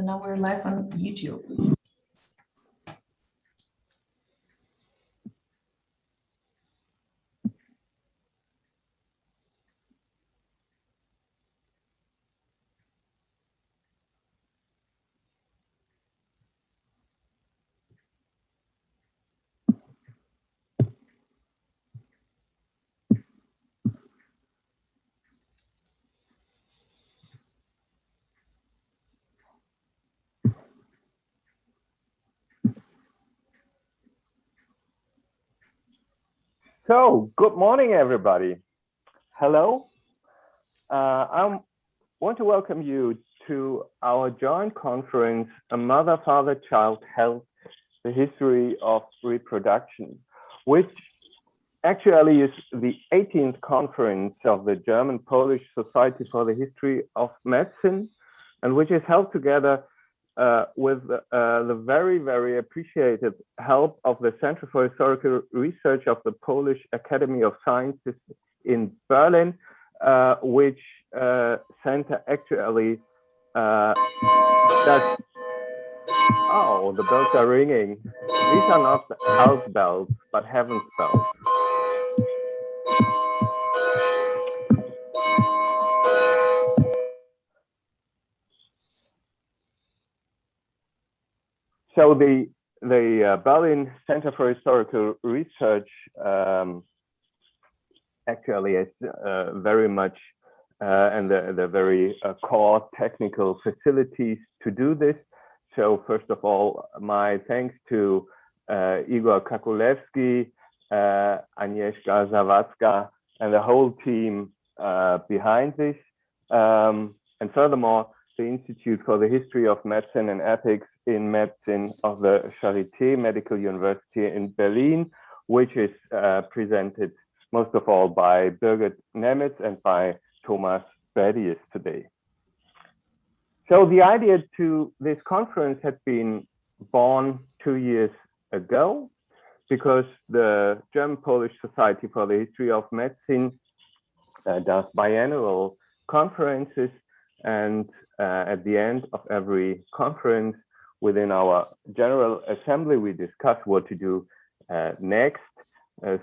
now we're live on YouTube. So, good morning, everybody. Hello. I want to welcome you to our joint conference, A Mother, Father, Child Health, the History of Reproduction, which actually is the 18th conference of the German-Polish Society for the History of Medicine, and which is held together with the very, very appreciated help of the Center for Historical Research of the Polish Academy of Sciences in Berlin, which center actually does. Oh, the bells are ringing. These are not house bells, but heaven's bells. So the Berlin Center for Historical Research actually is very much and the very core technical facilities to do this. So first of all, my thanks to Igor Kakulewski, Agnieszka Zawadzka, and the whole team behind this. And furthermore, the Institute for the History of Medicine and Ethics in Medicine of the Charité Medical University in Berlin, which is presented most of all by Birgit Nemitz and by Thomas Bedius today. So the idea to this conference had been born 2 years ago because the German-Polish Society for the History of Medicine does biannual conferences, and at the end of every conference within our General Assembly, we discuss what to do next,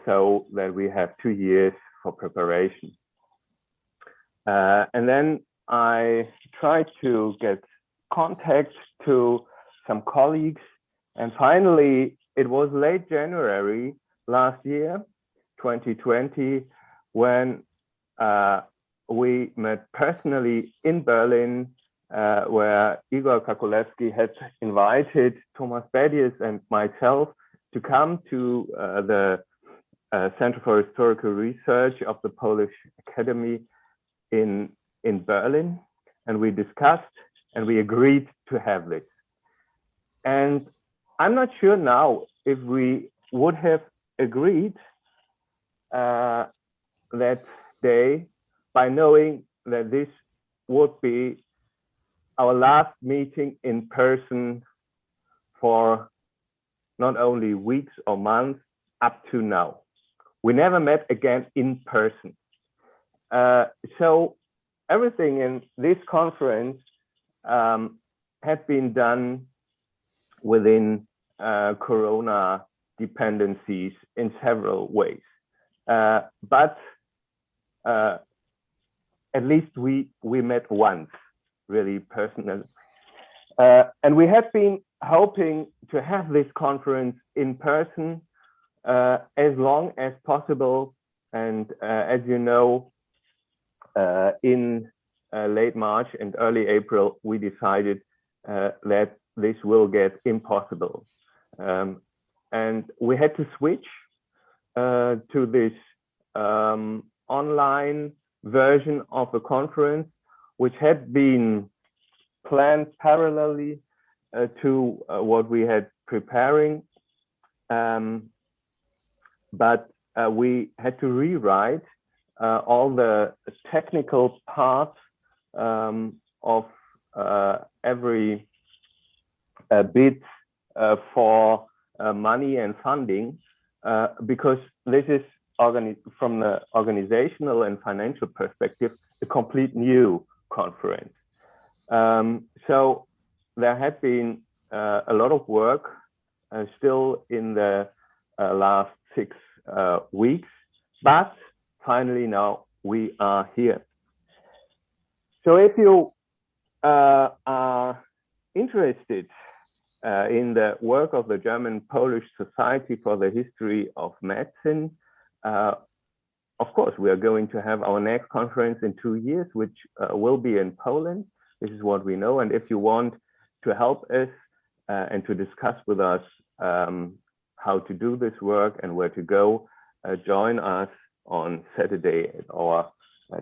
so that we have 2 years for preparation. And then I tried to get contact to some colleagues, and finally it was late January last year, 2020, when we met personally in Berlin, where Igor Kakulewski had invited Thomas Bedius and myself to come to the Center for Historical Research of the Polish Academy in Berlin, and we discussed and we agreed to have this. And I'm not sure now if we would have agreed that day by knowing that this would be our last meeting in person for not only weeks or months up to now. We never met again in person. So everything in this conference had been done within Corona dependencies in several ways. But at least we met once, really personally. And we had been hoping to have this conference in person as long as possible. And as you know, in late March and early April, we decided that this will get impossible. And we had to switch to this online version of the conference, which had been planned parallelly to what we had preparing. But we had to rewrite all the technical parts of every bit for money and funding, because this is from the organizational and financial perspective, a complete new conference. So there had been a lot of work still in the last 6 weeks, but finally now we are here. So if you are interested in the work of the German-Polish Society for the History of Medicine, of course, we are going to have our next conference in 2 years, which will be in Poland. This is what we know. And if you want to help us and to discuss with us how to do this work and where to go, join us on Saturday at our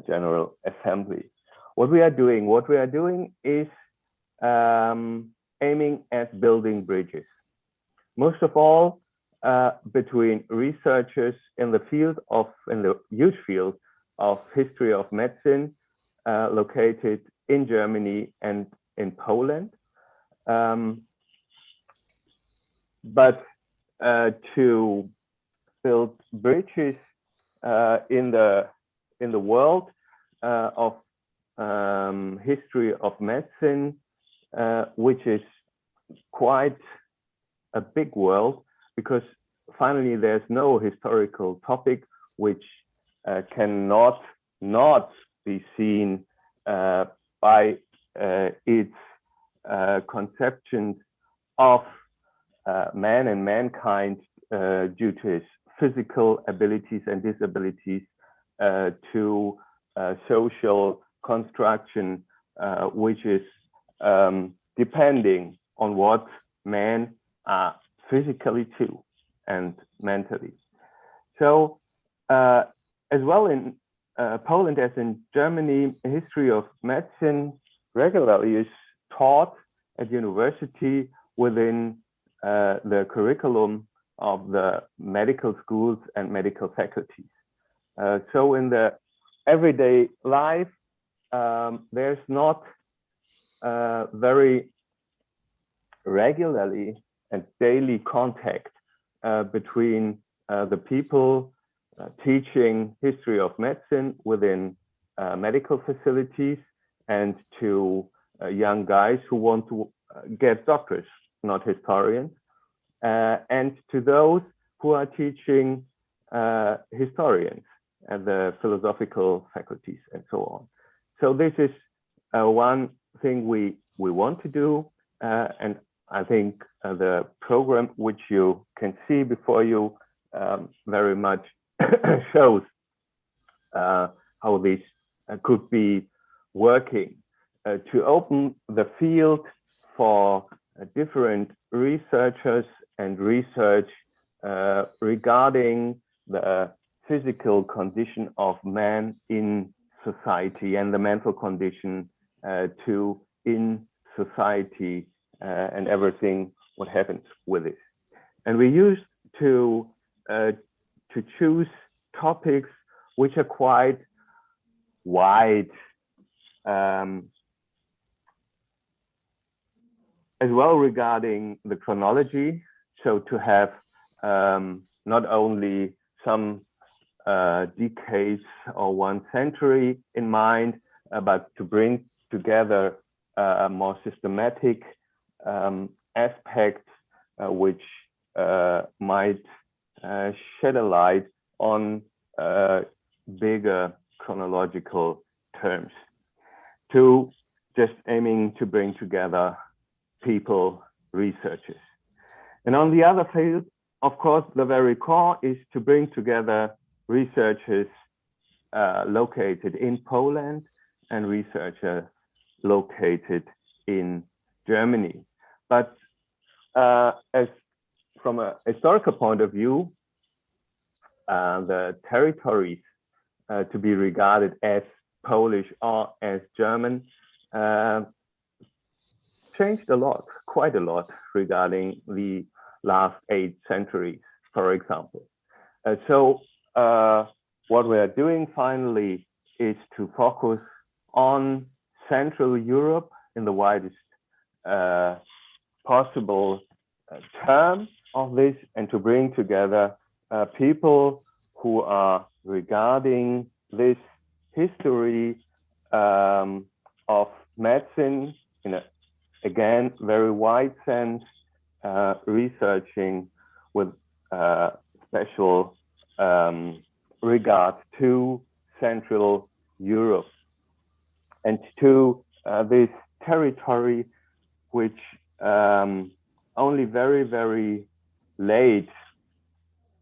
General Assembly. What we are doing is aiming at building bridges. Most of all, between researchers in the huge field of history of medicine, located in Germany and in Poland. But to build bridges in the world of history of medicine, which is quite a big world, because finally there's no historical topic which cannot not be seen by its conceptions of man and mankind due to his physical abilities and disabilities, to social construction, which is depending on what men are physically too and mentally. So as well in Poland as in Germany, history of medicine regularly is taught at university within the curriculum of the medical schools and medical faculties. So in the everyday life, there's not very regularly and daily contact between the people teaching history of medicine within medical facilities and to young guys who want to get doctors, not historians, and to those who are teaching historians at the philosophical faculties and so on. So this is one thing we want to do, and I think the program which you can see before you very much shows how this could be working to open the field for different researchers and research regarding the physical condition of man in society and the mental condition too in society and everything what happens with it. And we used to choose topics which are quite wide, as well regarding the chronology. So to have not only some decades or 1 century in mind, but to bring together a more systematic aspects which might shed a light on bigger chronological terms, to just aiming to bring together people, researchers. And on the other field, of course, the very core is to bring together researchers located in Poland and researchers located in Germany. But as from a historical point of view, the territories to be regarded as Polish or as German changed a lot, quite a lot, regarding the last 8 centuries, for example. So what we are doing finally is to focus on Central Europe in the widest possible term of this, and to bring together people who are regarding this history of medicine in a again, very wide sense, researching with special regard to Central Europe and to this territory which only very, very late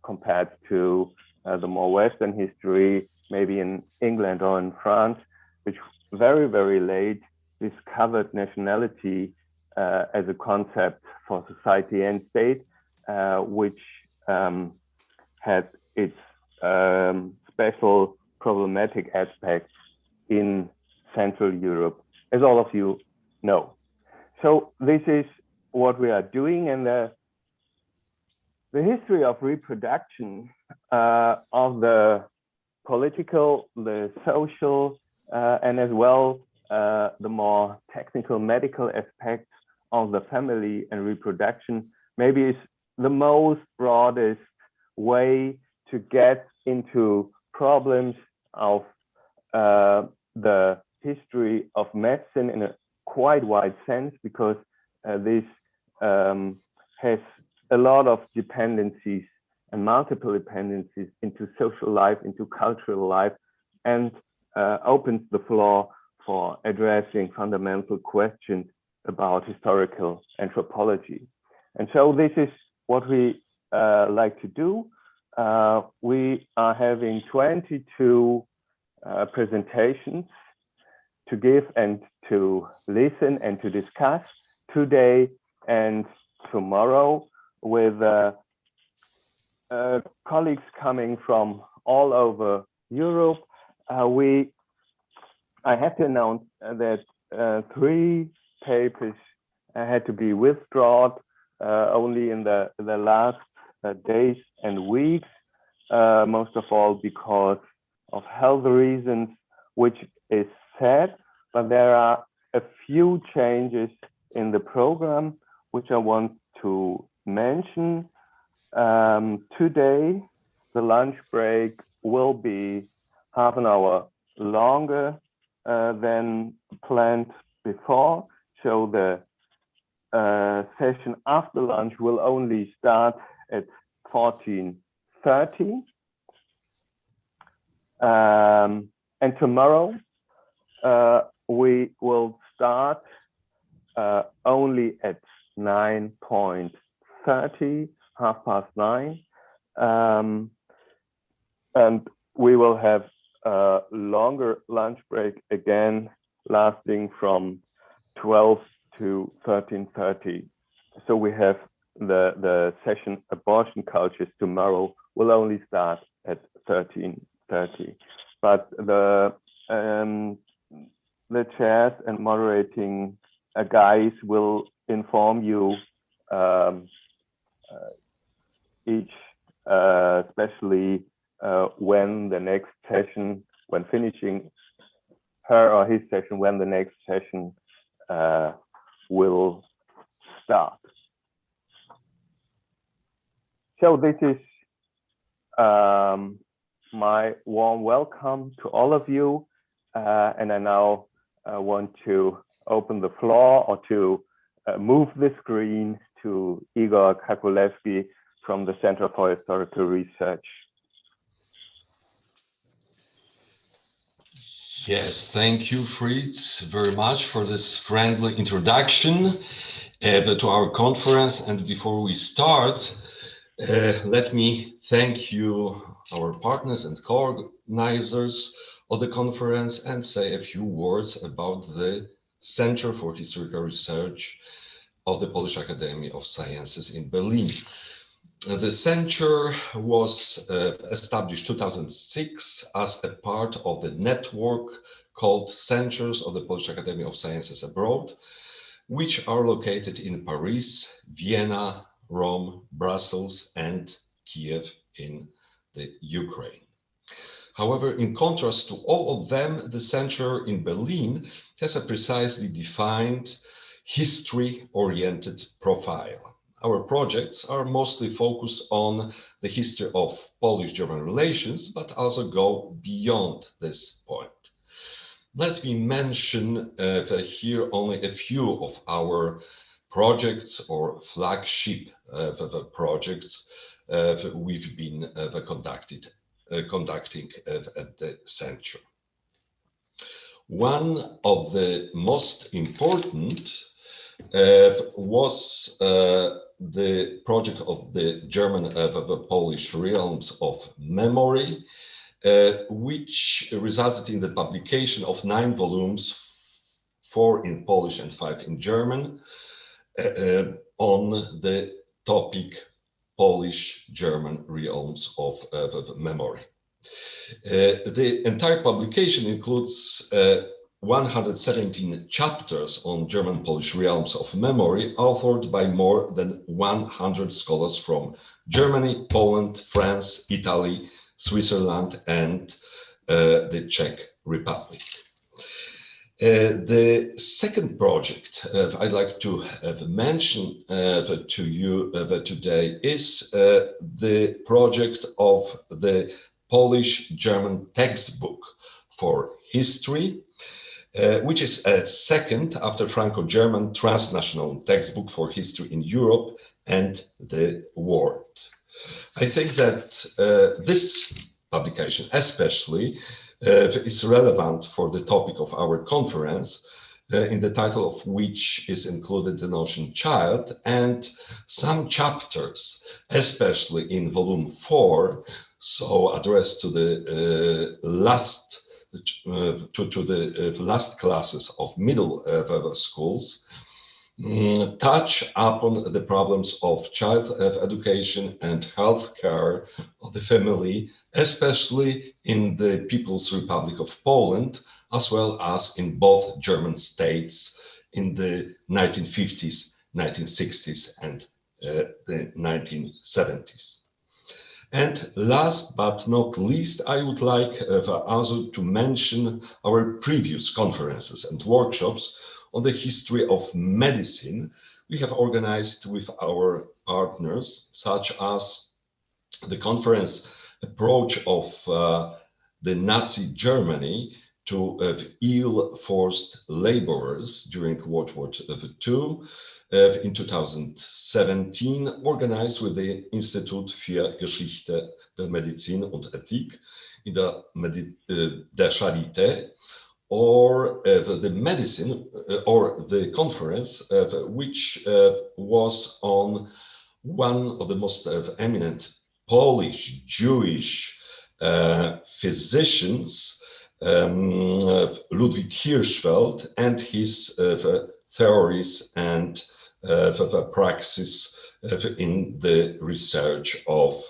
compared to the more Western history, maybe in England or in France, which very, very late discovered nationality as a concept for society and state, which had its special problematic aspects in Central Europe, as all of you know. So this is what we are doing, and the history of reproduction of the political, the social, and as well the more technical medical aspects of the family and reproduction maybe is the most broadest way to get into problems of the history of medicine in a quite wide sense, because this has a lot of dependencies and multiple dependencies into social life, into cultural life, and opens the floor for addressing fundamental questions about historical anthropology. And so this is what we like to do. We are having 22 presentations to give and to listen and to discuss today and tomorrow with colleagues coming from all over Europe. I have to announce that 3 papers had to be withdrawn only in the last days and weeks, most of all because of health reasons, which is sad, but there are a few changes in the program which I want to mention. Today, the lunch break will be half an hour longer than planned before. So the session after lunch will only start at 14:30. And tomorrow we will start only at 9:30, 9:30. And we will have a longer lunch break again, lasting from 12 to 13:30. So we have the session Abortion Cultures tomorrow will only start at 13:30. But the chairs and moderating guys will inform you each, especially when the next session, when finishing her or his session, when the next session will start. So this is my warm welcome to all of you, and I now want to open the floor or to move the screen to Igor Kakulevsky from the Center for Historical Research. Yes, thank you, Fritz, very much for this friendly introduction to our conference. And before we start, let me thank you, our partners and co-organizers of the conference, and say a few words about the Center for Historical Research of the Polish Academy of Sciences in Berlin. The center was established 2006 as a part of the network called Centers of the Polish Academy of Sciences Abroad, which are located in Paris, Vienna, Rome, Brussels, and Kiev in the Ukraine. However, in contrast to all of them, the center in Berlin has a precisely defined history-oriented profile. Our projects are mostly focused on the history of Polish-German relations, but also go beyond this point. Let me mention here only a few of our projects or flagship projects we've been conducting at the center. One of the most important was the project of the German Polish realms of memory, which resulted in the publication of 9 volumes, 4 in Polish and 5 in German, on the topic Polish-German realms of memory. The entire publication includes 117 chapters on German-Polish realms of memory, authored by more than 100 scholars from Germany, Poland, France, Italy, Switzerland, and the Czech Republic. The second project I'd like to mention to you today is the project of the Polish-German textbook for history, which is a second after Franco-German transnational textbook for history in Europe and the world. I think that this publication especially is relevant for the topic of our conference, in the title of which is included the notion child, and some chapters, especially in volume 4, so addressed to the last classes of middle schools, touch upon the problems of child education and health care of the family, especially in the People's Republic of Poland, as well as in both German states in the 1950s, 1960s, and the 1970s. And last but not least, I would like also to mention our previous conferences and workshops on the history of medicine we have organized with our partners, such as the conference approach of the Nazi Germany to ill forced laborers during World War II in 2017, organized with the Institut für Geschichte der Medizin und Ethik in der Charité, or the medicine or the conference, which was on one of the most eminent Polish Jewish physicians, Ludwig Hirschfeld, and his theories and praxis in the research of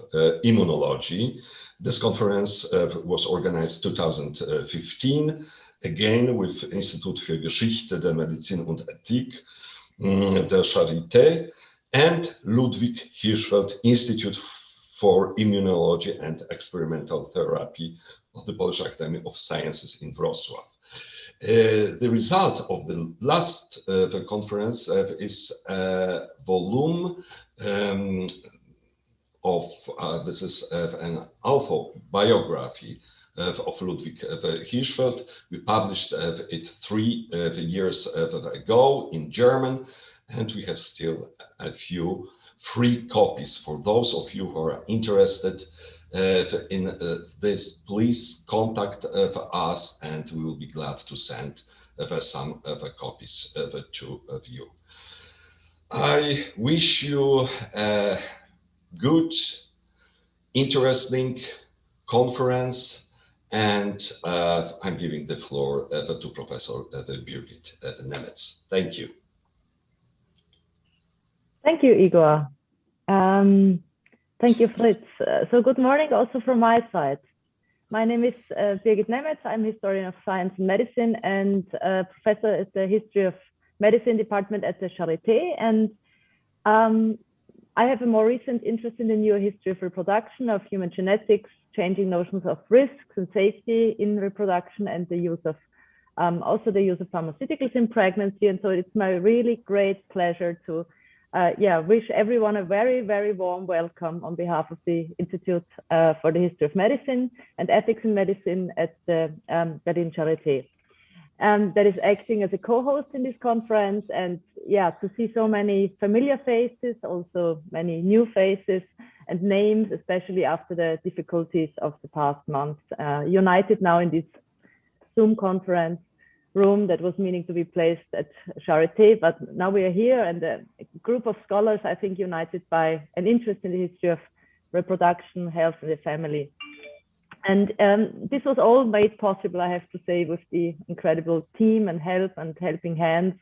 immunology. This conference was organized 2015, again with Institut für Geschichte der Medizin und Ethik, der Charité, and Ludwig Hirschfeld Institute for Immunology and Experimental Therapy of the Polish Academy of Sciences in Wrocław. The result of the last conference is a volume of, this is an autobiography of Ludwig Hirschfeld. We published it 3 years ago in German, and we have still a few free copies for those of you who are interested in this. Please contact us, and we will be glad to send some copies to you. I wish you a good, interesting conference, and I'm giving the floor to Professor Birgit Nemetz. Thank you. Thank you, Igor. Thank you, Fritz. So good morning also from my side. My name is Birgit Nemetz. I'm historian of science and medicine and professor at the History of Medicine department at the Charité. And I have a more recent interest in the neurohistory of reproduction, of human genetics, changing notions of risks and safety in reproduction, and the use of also the use of pharmaceuticals in pregnancy. And so it's my really great pleasure to wish everyone a very, very warm welcome on behalf of the Institute for the History of Medicine and Ethics in Medicine at the Berlin Charité. that is acting as a co-host in this conference. And yeah, to see so many familiar faces, also many new faces and names, especially after the difficulties of the past months, united now in this Zoom conference room that was meaning to be placed at Charité, but now we are here, and a group of scholars, I think, united by an interest in the history of reproduction, health, and the family. And this was all made possible, I have to say, with the incredible team and help and helping hands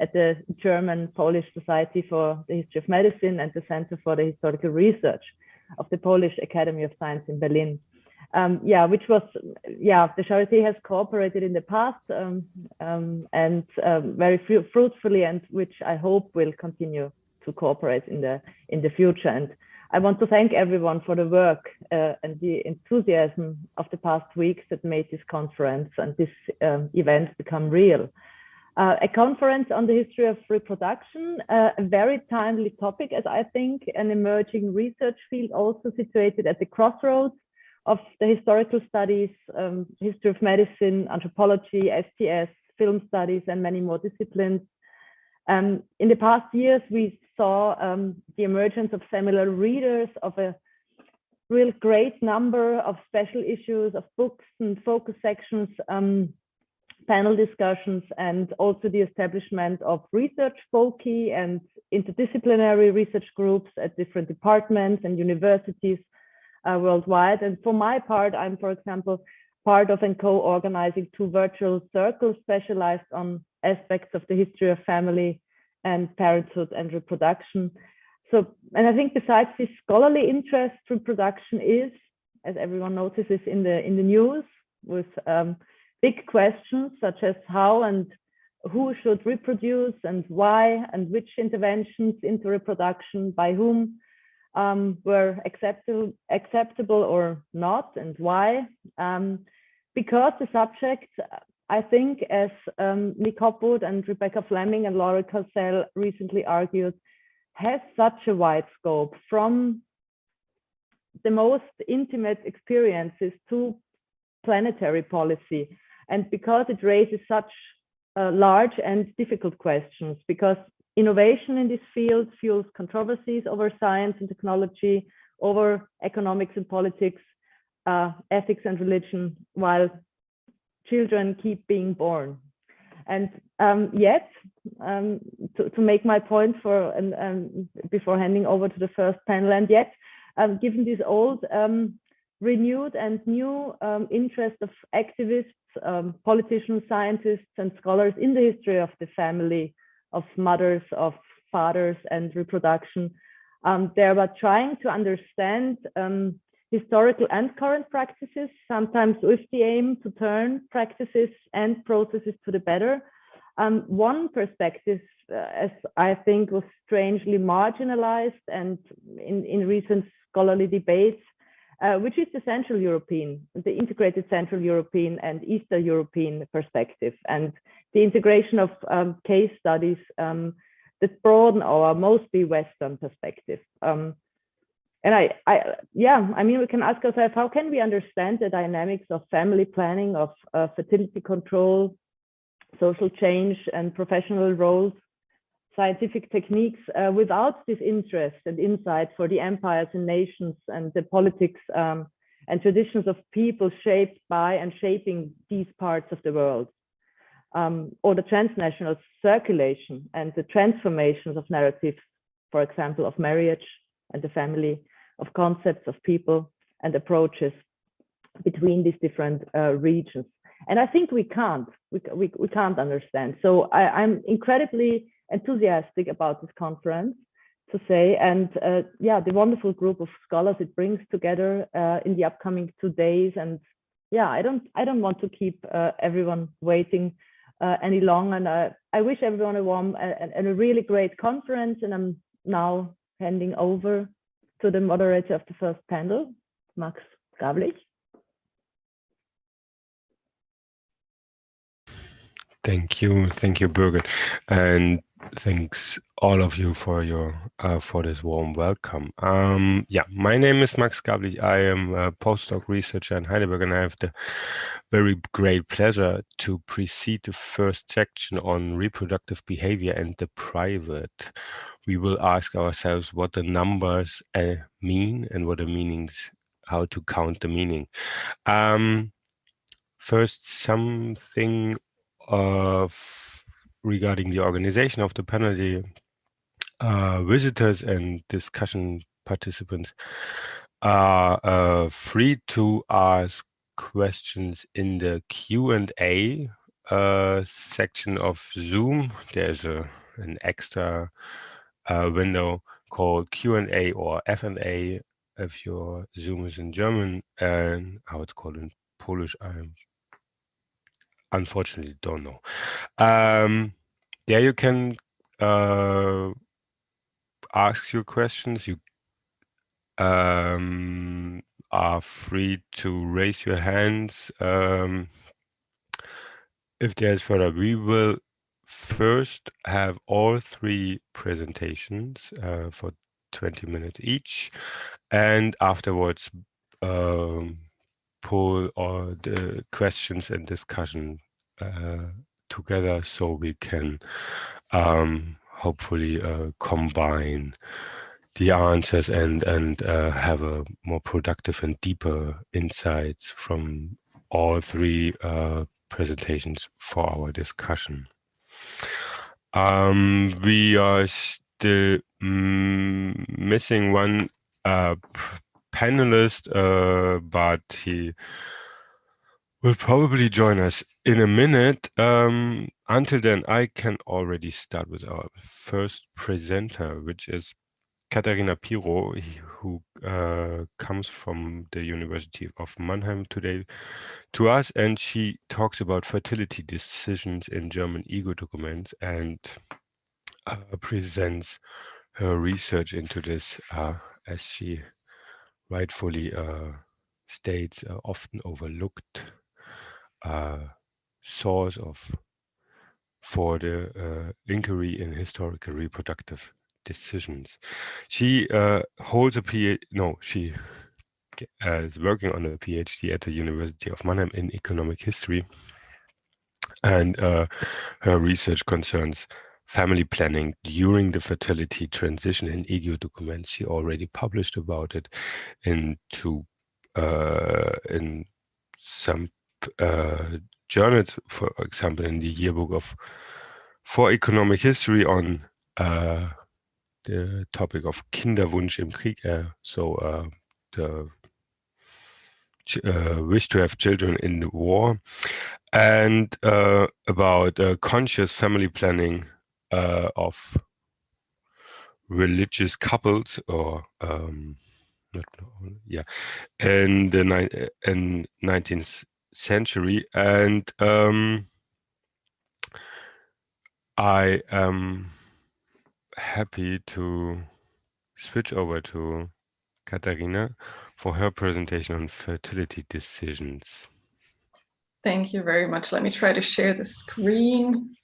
at the German-Polish Society for the History of Medicine and the Center for the Historical Research of the Polish Academy of Science in Berlin. The Charité has cooperated in the past and very fruitfully, and which I hope will continue to cooperate in the future. And I want to thank everyone for the work and the enthusiasm of the past weeks that made this conference and this event become real. A conference on the history of reproduction, a very timely topic, as I think, an emerging research field also situated at the crossroads of the historical studies, history of medicine, anthropology, STS, film studies, and many more disciplines. In the past years, we saw the emergence of similar readers, of a real great number of special issues of books and focus sections, panel discussions, and also the establishment of research foci and interdisciplinary research groups at different departments and universities worldwide. And for my part, I'm, for example, part of and co-organizing 2 virtual circles specialized on aspects of the history of family and parenthood and reproduction. So, and I think besides this scholarly interest, reproduction is, as everyone notices, in the news with big questions such as how and who should reproduce and why, and which interventions into reproduction by whom were acceptable or not, and why. Because the subject, I think, as Nick Hopwood and Rebecca Fleming and Laura Cassell recently argued, has such a wide scope, from the most intimate experiences to planetary policy. And because it raises such large and difficult questions, because innovation in this field fuels controversies over science and technology, over economics and politics, ethics and religion, while children keep being born. And yet, to make my point before handing over to the first panel, and yet, given this old, renewed and new interest of activists, politicians, scientists, and scholars in the history of the family, of mothers, of fathers, and reproduction, they were trying to understand historical and current practices, sometimes with the aim to turn practices and processes to the better. One perspective, as I think, was strangely marginalized and in recent scholarly debates, which is the Central European, the integrated Central European and Eastern European perspective, and the integration of case studies that broaden our mostly Western perspective. I mean, we can ask ourselves, how can we understand the dynamics of family planning, of fertility control, social change, and professional roles, scientific techniques, without this interest and insight for the empires and nations and the politics and traditions of people shaped by and shaping these parts of the world, or the transnational circulation and the transformations of narratives, for example, of marriage and the family, of concepts of people and approaches between these different regions. And I think we can't understand. So I'm incredibly enthusiastic about this conference, to say, and the wonderful group of scholars it brings together in the upcoming 2 days. And yeah, I don't want to keep everyone waiting any longer. And I wish everyone a warm and a really great conference. And I'm now handing over to the moderator of the first panel, Max Gawlich. Thank you, Birgit, and thanks all of you for your for this warm welcome. Yeah, my name is Max Gawlich. I am a postdoc researcher in Heidelberg, and I have the very great pleasure to precede the first section on reproductive behavior and the private. We will ask ourselves what the numbers mean and what the meanings, how to count the meaning. First, something regarding the organization of the panel. The visitors and discussion participants are free to ask questions in the Q&A section of Zoom. There's an extra window called Q&A or F&A if your Zoom is in German, and how it's called in Polish, I unfortunately don't know. Yeah, you can ask your questions. You are free to raise your hands. If there's further, we will first have all three presentations for 20 minutes each, and afterwards pull all the questions and discussion together, so we can hopefully combine the answers and have a more productive and deeper insights from all three presentations for our discussion. We are still missing one panelist, but he will probably join us in a minute. Until then, I can already start with our first presenter, which is Katerina Piro, who comes from the University of Mannheim today to us, and she talks about fertility decisions in German ego documents and presents her research into this, as she rightfully states, often overlooked source for the inquiry in historical reproductive decisions. She holds a PhD. No, she is working on a PhD at the University of Mannheim in economic history, and her research concerns family planning during the fertility transition in ego documents. She already published about it in some journals, for example, in the yearbook for economic history on the topic of Kinderwunsch im Krieg, so the wish to have children in the war, and about conscious family planning of religious couples, or in the 19th century. And I am happy to switch over to Katerina for her presentation on fertility decisions. Thank you very much. Let me try to share the screen.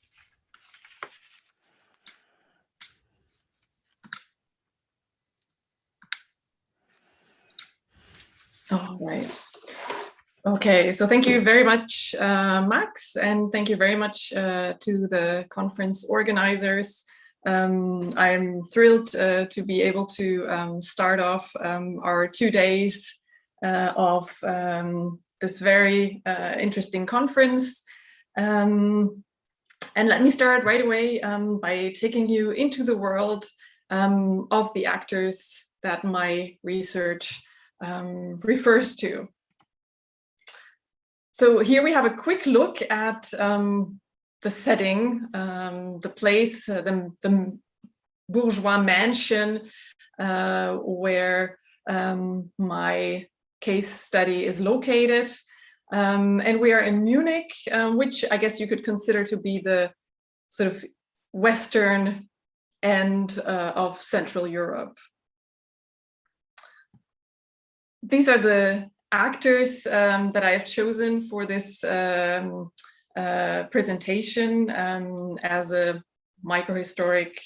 All right. Okay, so thank you very much, Max, and thank you very much to the conference organizers. I'm thrilled to be able to start off our 2 days of this very interesting conference. And let me start right away by taking you into the world of the actors that my research refers to. So here we have a quick look at the setting, the place, the bourgeois mansion where my case study is located. And we are in Munich, which I guess you could consider to be the sort of western end of Central Europe. These are the actors that I have chosen for this presentation as a microhistoric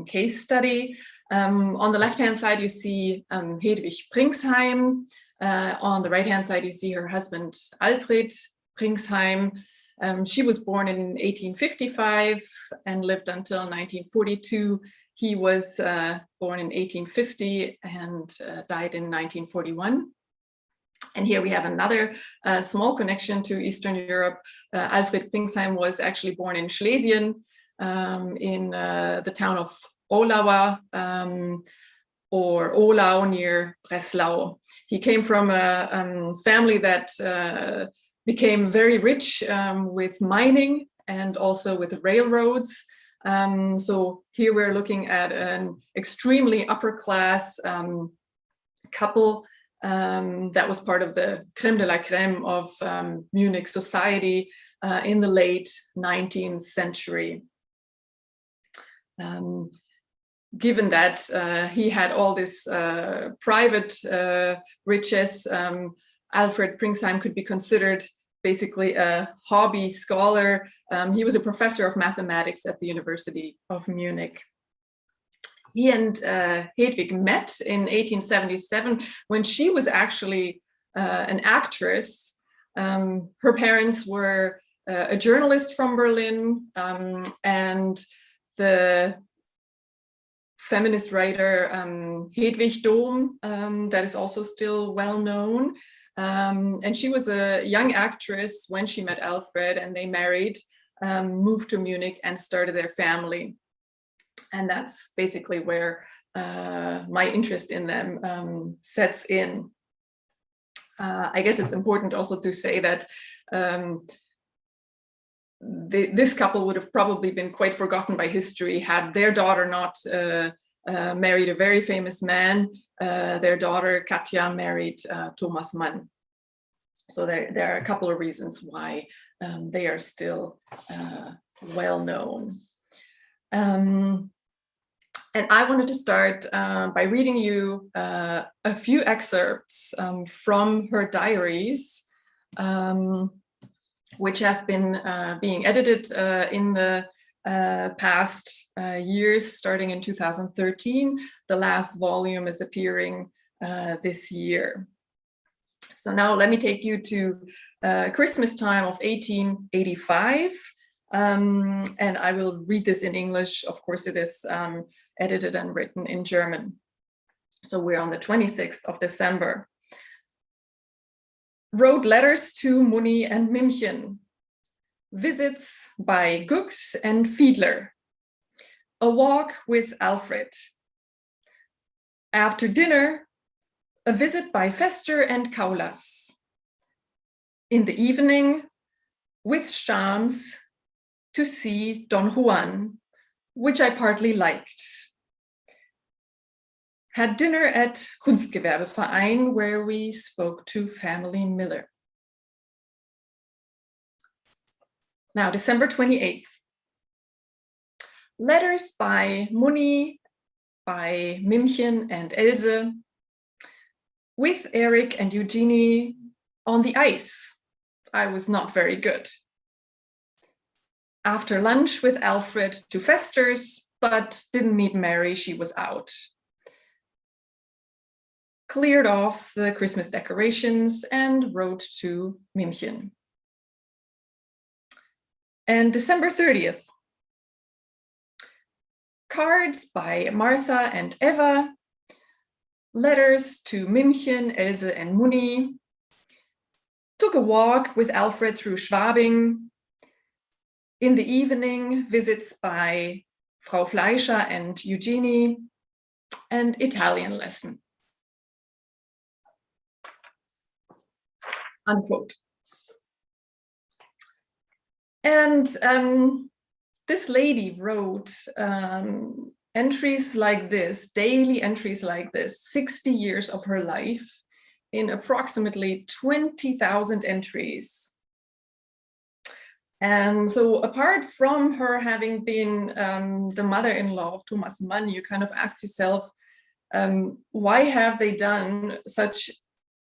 case study. On the left-hand side, you see Hedwig Pringsheim. On the right-hand side, you see her husband, Alfred Pringsheim. She was born in 1855 and lived until 1942. He was born in 1850 and died in 1941. And here we have another small connection to Eastern Europe. Alfred Pringsheim was actually born in Schlesien, in the town of Olawa, or Olau near Breslau. He came from a family that became very rich with mining and also with railroads. So here we're looking at an extremely upper class couple that was part of the crème de la crème of Munich society in the late 19th century. Given that he had all this private riches, Alfred Pringsheim could be considered basically a hobby scholar. He was a professor of mathematics at the University of Munich. He and Hedwig met in 1877 when she was actually an actress. Her parents were a journalist from Berlin, and the feminist writer Hedwig Dohm, that is also still well known. And she was a young actress when she met Alfred, and they married, moved to Munich and started their family. And that's basically where my interest in them sets in. I guess it's important also to say that this couple would have probably been quite forgotten by history had their daughter not married a very famous man. Their daughter Katja married Thomas Mann. So there are a couple of reasons why they are still well known. And I wanted to start by reading you a few excerpts from her diaries, which have been being edited in the past years, starting in 2013. The last volume is appearing this year. So now let me take you to Christmas time of 1885. And I will read this in English. Of course, it is edited and written in German. So we're on the 26th of December. Wrote letters to Muni and Mimchen. Visits by Gux and Fiedler. A walk with Alfred. After dinner, a visit by Fester and Kaulas. In the evening, with Shams, to see Don Juan, which I partly liked. Had dinner at Kunstgewerbeverein, where we spoke to family Miller. Now, December 28th. Letters by Muni, by Mimchen and Else, with Eric and Eugenie on the ice. I was not very good. After lunch with Alfred to Fester's, but didn't meet Mary, she was out. Cleared off the Christmas decorations and wrote to Mimchen. And December 30th. Cards by Martha and Eva. Letters to Mimchen, Else and Muni. Took a walk with Alfred through Schwabing. In the evening, visits by Frau Fleischer and Eugenie, and Italian lesson. Unquote. And this lady wrote entries like this, daily entries like this, 60 years of her life in approximately 20,000 entries. And so apart from her having been the mother-in-law of Thomas Mann, you kind of ask yourself, why have they done such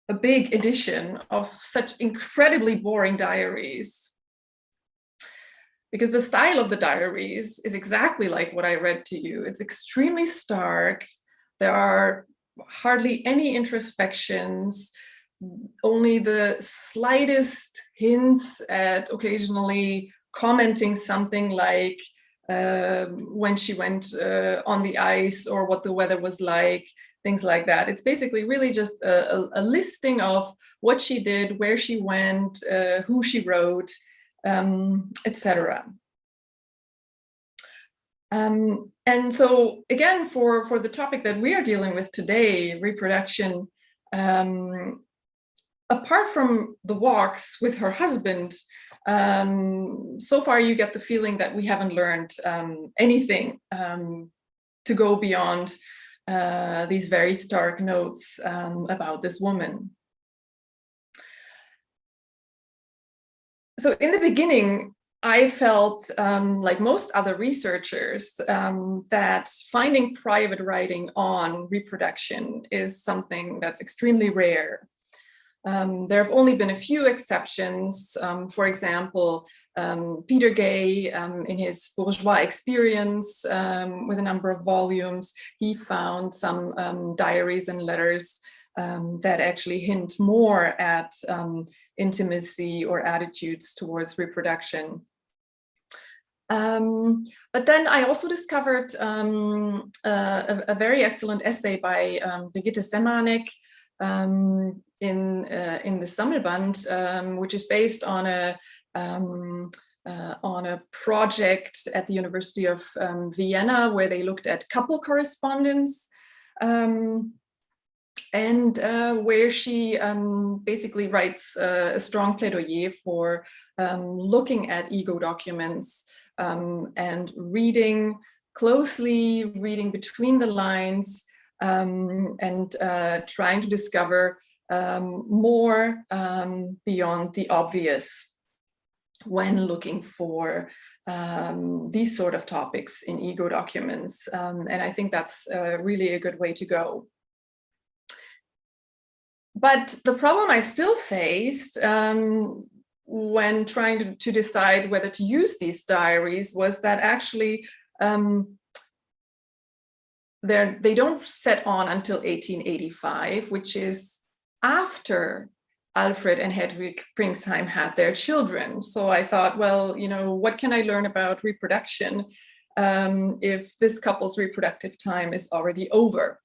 a big edition of such incredibly boring diaries? because the style of the diaries is exactly like what I read to you. It's extremely stark. There are hardly any introspections, only the slightest hints at occasionally commenting something like when she went on the ice or what the weather was like, things like that. It's basically really just a listing of what she did, where she went, who she wrote, etc. And so again, for the topic that we are dealing with today, reproduction, apart from the walks with her husband, so far you get the feeling that we haven't learned anything to go beyond these very stark notes about this woman. So in the beginning, I felt, like most other researchers, that finding private writing on reproduction is something that's extremely rare. There have only been a few exceptions. For example, Peter Gay, in his bourgeois experience with a number of volumes, he found some diaries and letters that actually hint more at intimacy or attitudes towards reproduction. But then I also discovered a very excellent essay by Brigitte Semanek in the Sammelband, which is based on a project at the University of Vienna, where they looked at couple correspondence, and where she basically writes a strong plaidoyer for looking at ego documents and reading closely, reading between the lines, and trying to discover more beyond the obvious when looking for these sort of topics in ego documents. And I think that's really a good way to go. But the problem I still faced when trying to decide whether to use these diaries was that actually they don't set on until 1885, which is after Alfred and Hedwig Pringsheim had their children. So I thought, well, you know, what can I learn about reproduction if this couple's reproductive time is already over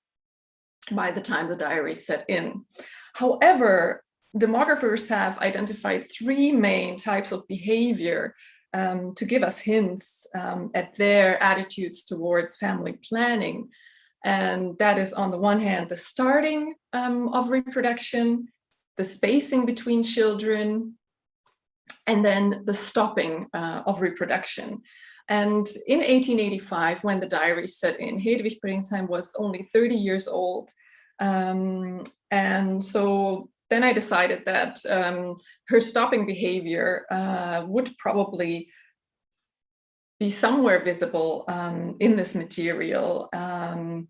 by the time the diary set in? However, demographers have identified three main types of behavior to give us hints at their attitudes towards family planning. And that is, on the one hand, the starting of reproduction, the spacing between children, and then the stopping of reproduction. And in 1885, when the diary set in, Hedwig Pringsheim was only 30 years old. And so then I decided that her stopping behavior would probably be somewhere visible in this material. And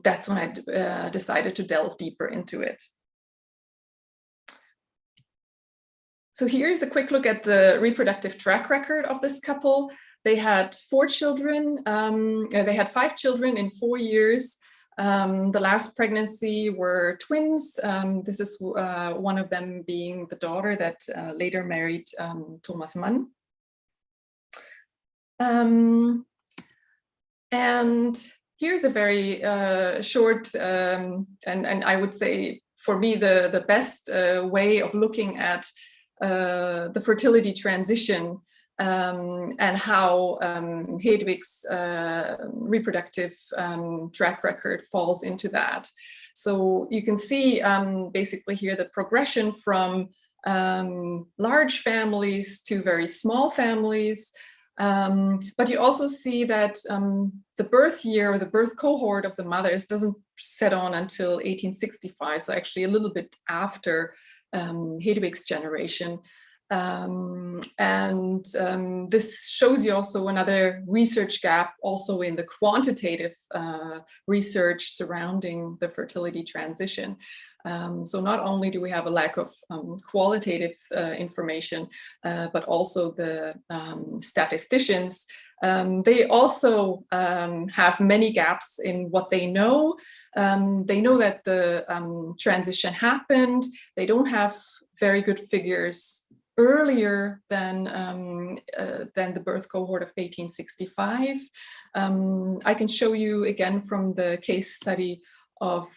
that's when I decided to delve deeper into it. So here's a quick look at the reproductive track record of this couple. They had 4 children. They had 5 children in 4 years. The last pregnancy were twins. This is one of them being the daughter that later married Thomas Mann. And here's a very short and I would say for me the best way of looking at the fertility transition and how Hedwig's reproductive track record falls into that. So you can see basically here the progression from large families to very small families. But you also see that the birth year or the birth cohort of the mothers doesn't set on until 1865, so actually a little bit after Hedwig's generation. And this shows you also another research gap also in the quantitative research surrounding the fertility transition. So not only do we have a lack of qualitative information, but also the statisticians, they also have many gaps in what they know. They know that the transition happened. They don't have very good figures earlier than the birth cohort of 1865. I can show you again from the case study of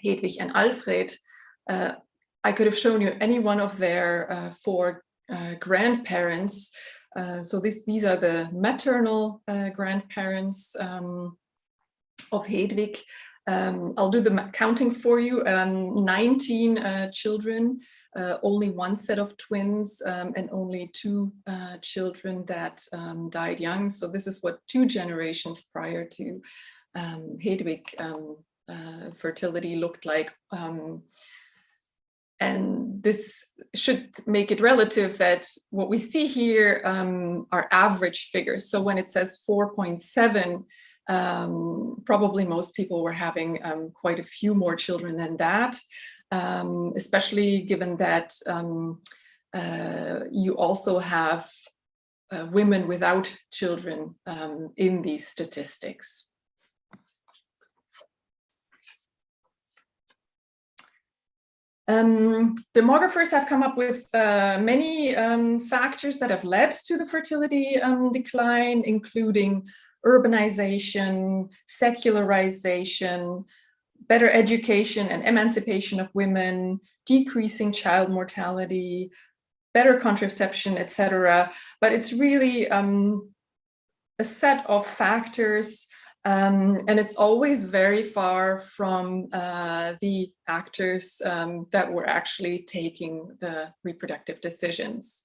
Hedwig and Alfred. I could have shown you any one of their 4 grandparents. So these are the maternal grandparents of Hedwig. I'll do the counting for you. 19 children, only 1 set of twins, and only 2 children that died young. So this is what 2 generations prior to Hedwig fertility looked like. And this should make it relative that what we see here are average figures. So when it says 4.7, probably most people were having quite a few more children than that, especially given that you also have women without children in these statistics. Demographers have come up with many factors that have led to the fertility decline, including urbanization, secularization, better education and emancipation of women, decreasing child mortality, better contraception, etc. But it's really a set of factors, and it's always very far from the actors that were actually taking the reproductive decisions.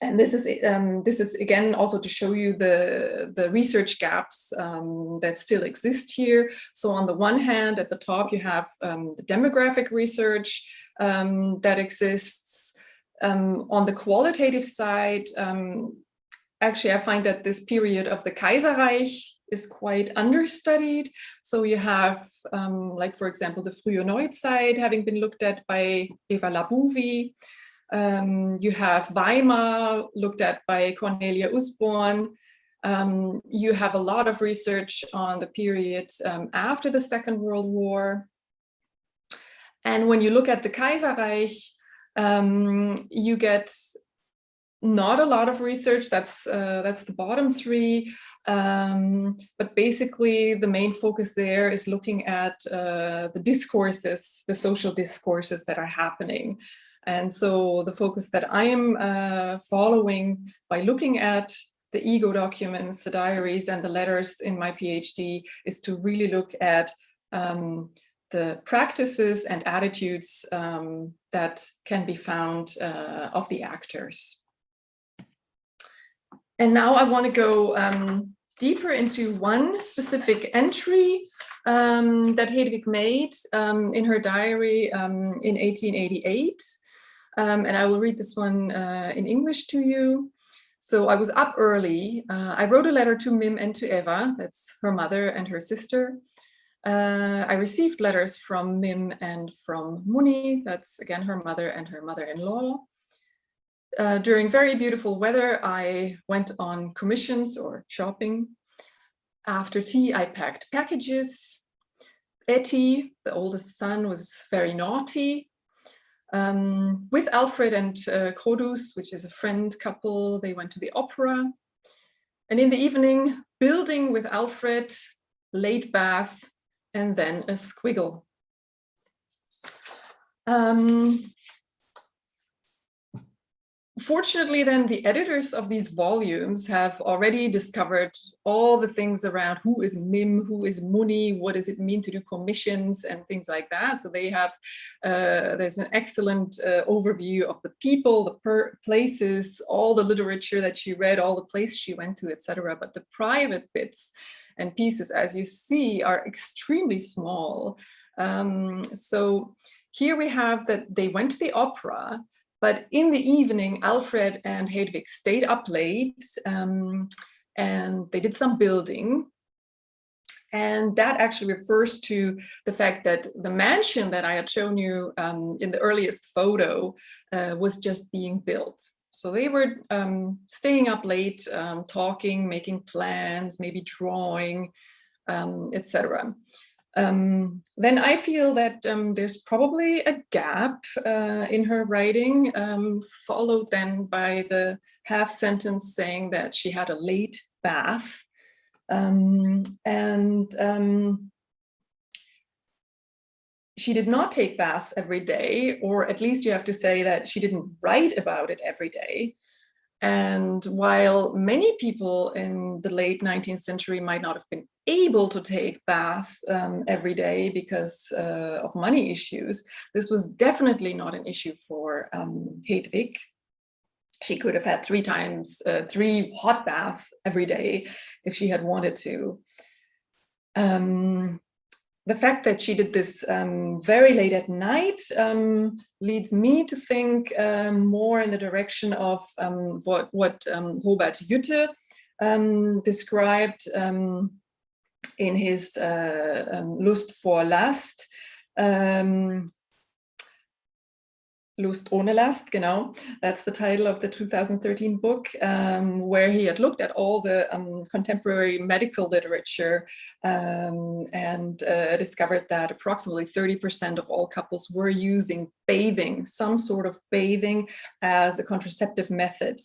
And this is again also to show you the research gaps that still exist here. So on the one hand, at the top you have the demographic research that exists. On the qualitative side, actually I find that this period of the Kaiserreich is quite understudied. So you have, like for example, the Frühe Neuzeit having been looked at by Eva Labouvi. You have Weimar looked at by Cornelia Usborn. You have a lot of research on the period after the Second World War. And when you look at the Kaiserreich, you get not a lot of research. That's the bottom 3. But basically the main focus there is looking at the discourses, the social discourses that are happening. And so the focus that I am following by looking at the ego documents, the diaries and the letters in my PhD is to really look at the practices and attitudes that can be found of the actors. And now I want to go deeper into one specific entry that Hedwig made in her diary in 1888. And I will read this one in English to you. So I was up early. I wrote a letter to Mim and to Eva, that's her mother and her sister. I received letters from Mim and from Muni, that's again her mother and her mother-in-law. During very beautiful weather, I went on commissions or shopping. After tea, I packed packages. Etty, the oldest son, was very naughty. With Alfred and Krodus, which is a friend couple, they went to the opera. And in the evening, building with Alfred, late bath, and then a squiggle. Fortunately, then the editors of these volumes have already discovered all the things around who is Mim, who is Muni, what does it mean to do commissions and things like that. So they have, there's an excellent overview of the people, the places, all the literature that she read, all the places she went to, etc. But the private bits and pieces, as you see, are extremely small. So here we have that they went to the opera, but in the evening, Alfred and Hedwig stayed up late and they did some building. And that actually refers to the fact that the mansion that I had shown you in the earliest photo was just being built. So they were staying up late, talking, making plans, maybe drawing, etc. Then I feel that there's probably a gap in her writing, followed then by the half sentence saying that she had a late bath. She did not take baths every day, or at least you have to say that she didn't write about it every day. And while many people in the late 19th century might not have been able to take baths every day because of money issues, this was definitely not an issue for Hedwig. She could have had 3 hot baths every day if she had wanted to. The fact that she did this very late at night leads me to think more in the direction of what Robert Jutte described in his Lust vor Last. Lust ohne Last, genau. That's the title of the 2013 book, where he had looked at all the contemporary medical literature and discovered that approximately 30% of all couples were using bathing, some sort of bathing, as a contraceptive method.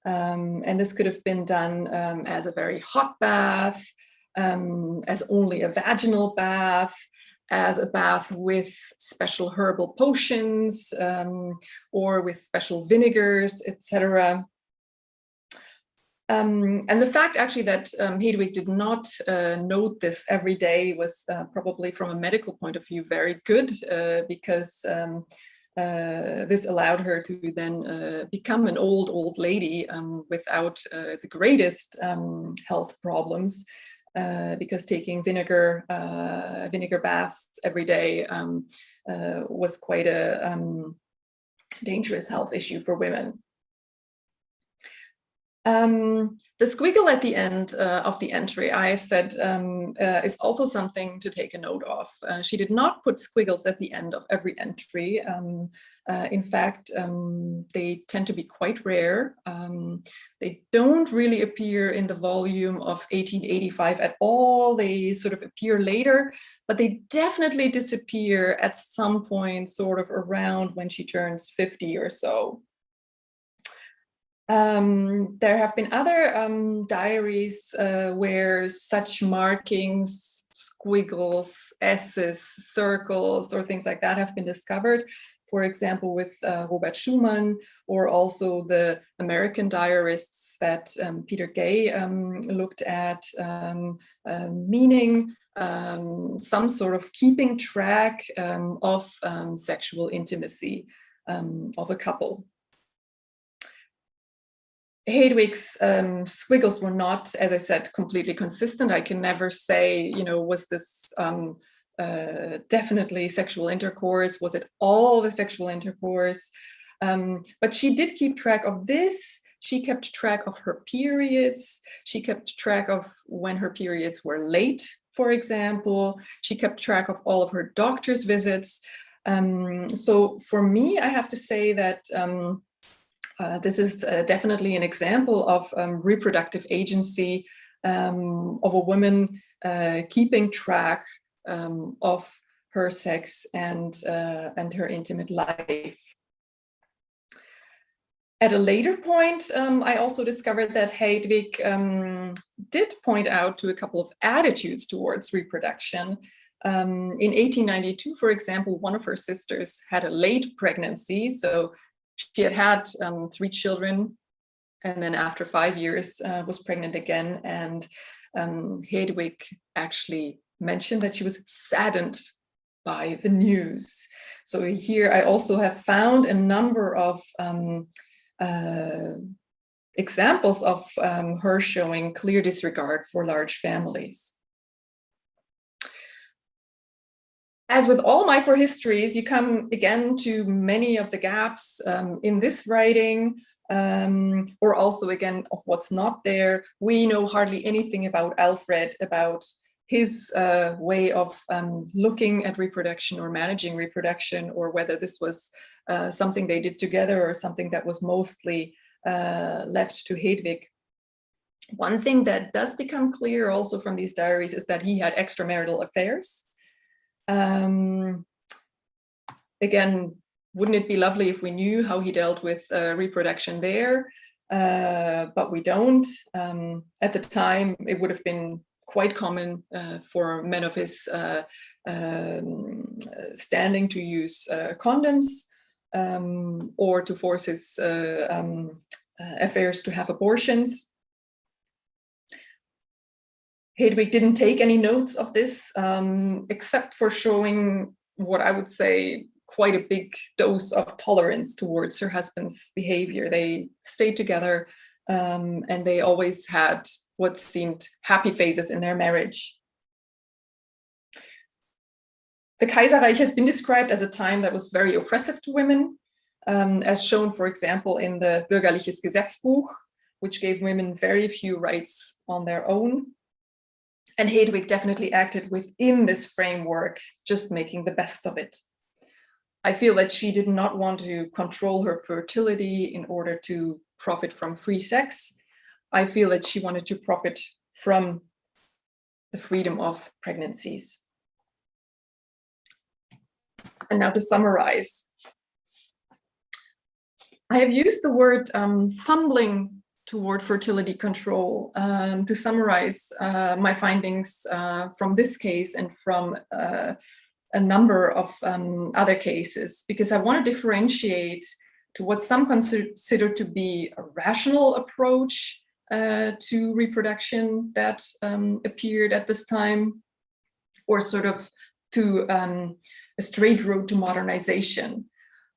And this could have been done as a very hot bath, as only a vaginal bath, as a bath with special herbal potions or with special vinegars, etc. And the fact actually that Hedwig did not note this every day was probably from a medical point of view very good, because this allowed her to then become an old lady without the greatest health problems. Because taking vinegar baths every day was quite a dangerous health issue for women. The squiggle at the end of the entry, I have said, is also something to take a note of. She did not put squiggles at the end of every entry. In fact, they tend to be quite rare. They don't really appear in the volume of 1885 at all. They sort of appear later, but they definitely disappear at some point, sort of around when she turns 50 or so. There have been other diaries where such markings, squiggles, S's, circles, or things like that have been discovered. For example, with Robert Schumann, or also the American diarists that Peter Gay looked at, meaning some sort of keeping track of sexual intimacy of a couple. Hedwig's squiggles were not, as I said, completely consistent. I can never say, you know, was this definitely sexual intercourse? Was it all the sexual intercourse? But she did keep track of this. She kept track of her periods. She kept track of when her periods were late, for example. She kept track of all of her doctor's visits. So for me, I have to say that this is definitely an example of reproductive agency of a woman keeping track of her sex and her intimate life. At a later point, I also discovered that Hedwig did point out to a couple of attitudes towards reproduction. In 1892, for example, one of her sisters had a late pregnancy, so she had 3 children, and then after 5 years was pregnant again. And Hedwig actually mentioned that she was saddened by the news. So here I also have found a number of examples of her showing clear disregard for large families. As with all microhistories, you come again to many of the gaps in this writing, or also again of what's not there. We know hardly anything about Alfred, about his way of looking at reproduction or managing reproduction, or whether this was something they did together or something that was mostly left to Hedwig. One thing that does become clear also from these diaries is that he had extramarital affairs. Again, wouldn't it be lovely if we knew how he dealt with reproduction there? But we don't. At the time, it would have been quite common for men of his standing to use condoms, or to force his affairs to have abortions. Hedwig didn't take any notes of this, except for showing what I would say quite a big dose of tolerance towards her husband's behavior. They stayed together, and they always had what seemed happy phases in their marriage. The Kaiserreich has been described as a time that was very oppressive to women, as shown, for example, in the Bürgerliches Gesetzbuch, which gave women very few rights on their own. And Hedwig definitely acted within this framework, just making the best of it. I feel that she did not want to control her fertility in order to profit from free sex. I feel that she wanted to profit from the freedom of pregnancies. And now to summarize. I have used the word fumbling toward fertility control to summarize my findings from this case and from a number of other cases, because I want to differentiate to what some consider to be a rational approach to reproduction that appeared at this time, or sort of to a straight road to modernization.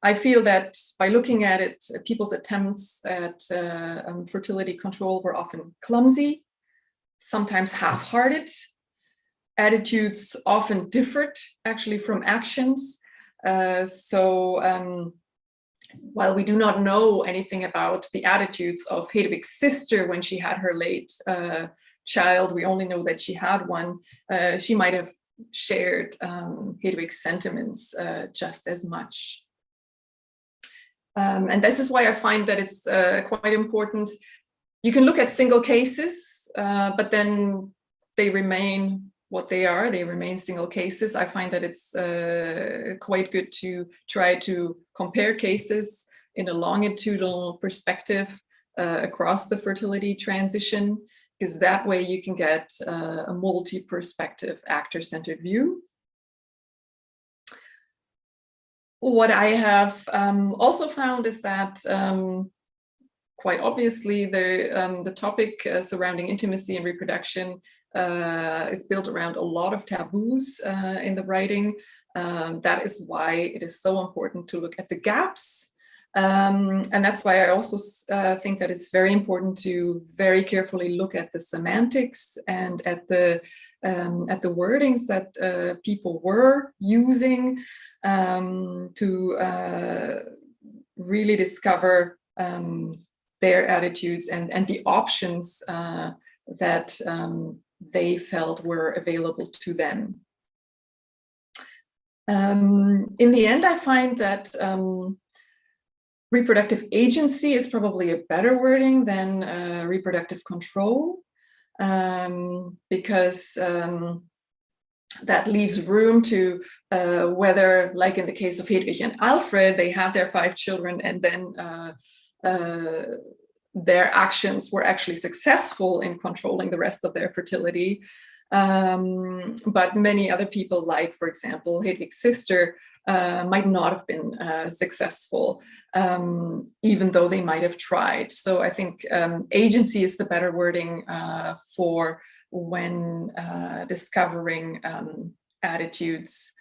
I feel that by looking at it, people's attempts at fertility control were often clumsy, sometimes half-hearted. Attitudes often differed actually from actions. So while we do not know anything about the attitudes of Hedwig's sister when she had her late child, we only know that she had one. She might have shared Hedwig's sentiments just as much. And this is why I find that it's quite important. You can look at single cases, but then they remain what they are. They remain single cases. I find that it's quite good to try to compare cases in a longitudinal perspective across the fertility transition, because that way you can get a multi-perspective, actor-centered view. What I have also found is that quite obviously the topic surrounding intimacy and reproduction is built around a lot of taboos in the writing. That is why it is so important to look at the gaps. And that's why I also think that it's very important to very carefully look at the semantics and at the wordings that people were using to really discover their attitudes and the options that they felt were available to them. In the end, I find that reproductive agency is probably a better wording than reproductive control, because that leaves room to whether, like in the case of Hedwig and Alfred, they had their 5 children and then their actions were actually successful in controlling the rest of their fertility. But many other people, like, for example, Hedwig's sister, might not have been successful, even though they might have tried. So I think agency is the better wording for when discovering attitudes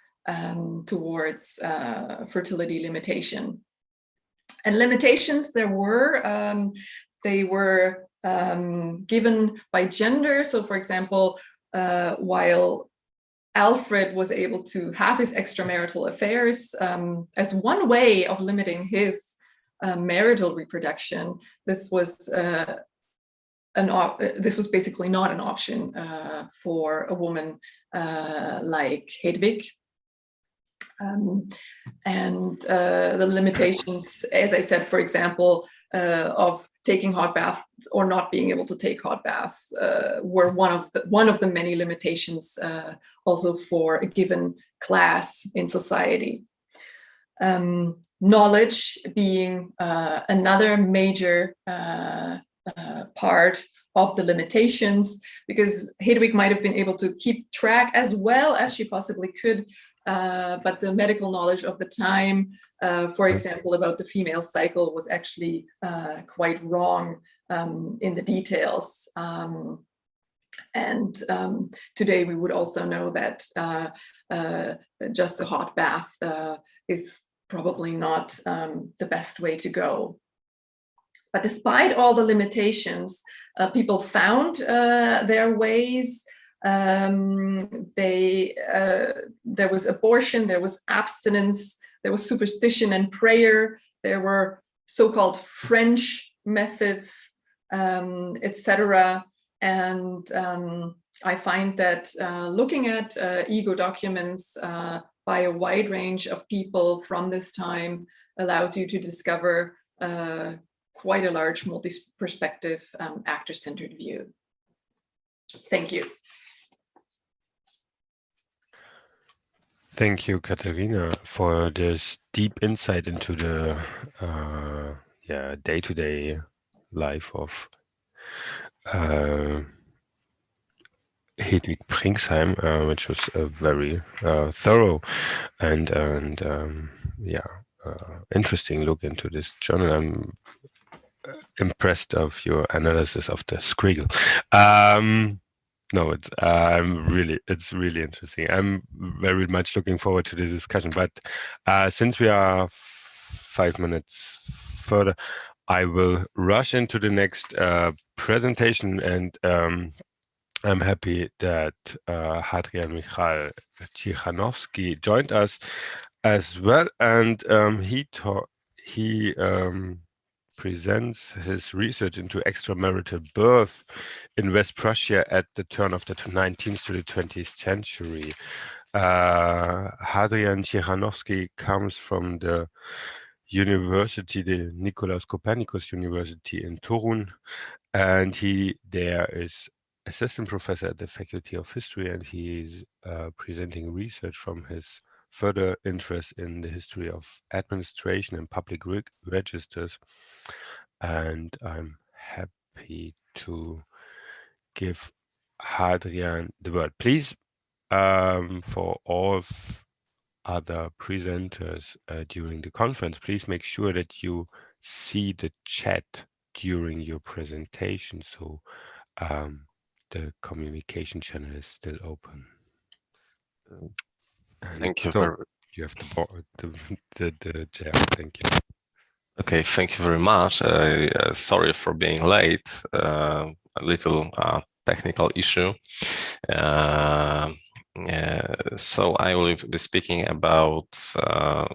towards fertility limitation. And limitations there were, they were given by gender. So for example, while Alfred was able to have his extramarital affairs as one way of limiting his marital reproduction, this was this was basically not an option for a woman like Hedwig. And the limitations, as I said, for example, of taking hot baths or not being able to take hot baths were one of the many limitations also for a given class in society. Knowledge being another major part of the limitations, because Hedwig might have been able to keep track as well as she possibly could, but the medical knowledge of the time, for example, about the female cycle was actually quite wrong in the details. And today we would also know that just a hot bath is probably not the best way to go. But despite all the limitations, people found their ways. There was abortion, there was abstinence, there was superstition and prayer, there were so-called French methods, etc. And I find that looking at ego documents by a wide range of people from this time allows you to discover quite a large multi-perspective actor-centered view. Thank you. Thank you, Katerina, for this deep insight into the day-to-day life of Hedwig Pringsheim, which was a very thorough and interesting look into this journal. I'm impressed of your analysis of the Skrigel. No, it's really interesting. I'm very much looking forward to the discussion. But since we are 5 minutes further, I will rush into the next presentation, and I'm happy that Hadrian Michał Ciechanowski joined us as well, and he presents his research into extramarital birth in West Prussia at the turn of the 19th to the 20th century. Hadrian Ciechanowski comes from the university, the Nicolaus Copernicus University in Toruń, and he there is assistant professor at the Faculty of History, and he is presenting research from his further interest in the history of administration and public registers. And I'm happy to give Hadrian the word. Please, for all other presenters during the conference, please make sure that you see the chat during your presentation, so the communication channel is still open. Thank you. So you have the chair. Thank you. Okay, thank you very much. Sorry for being late. A little technical issue. So I will be speaking about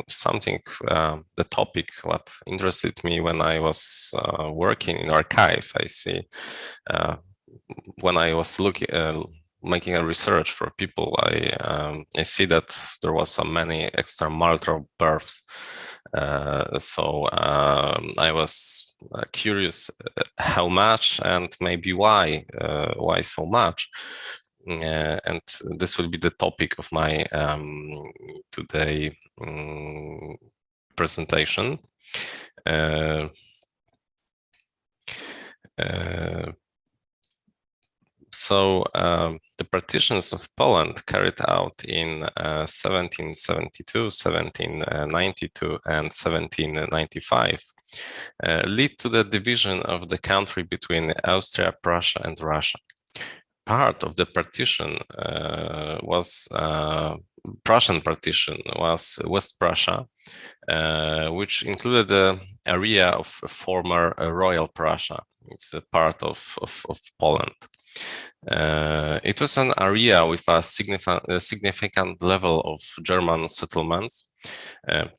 something, the topic what interested me when I was working in archive. I see when I was making a research for people, I see that there was so many extramarital births. So I was curious how much and maybe why so much. And this will be the topic of my today presentation. So the partitions of Poland carried out in 1772, 1792, and 1795 lead to the division of the country between Austria, Prussia, and Russia. Part of the partition was Prussian partition was West Prussia, which included the area of former Royal Prussia. It's a part of Poland. It was an area with a significant level of German settlements.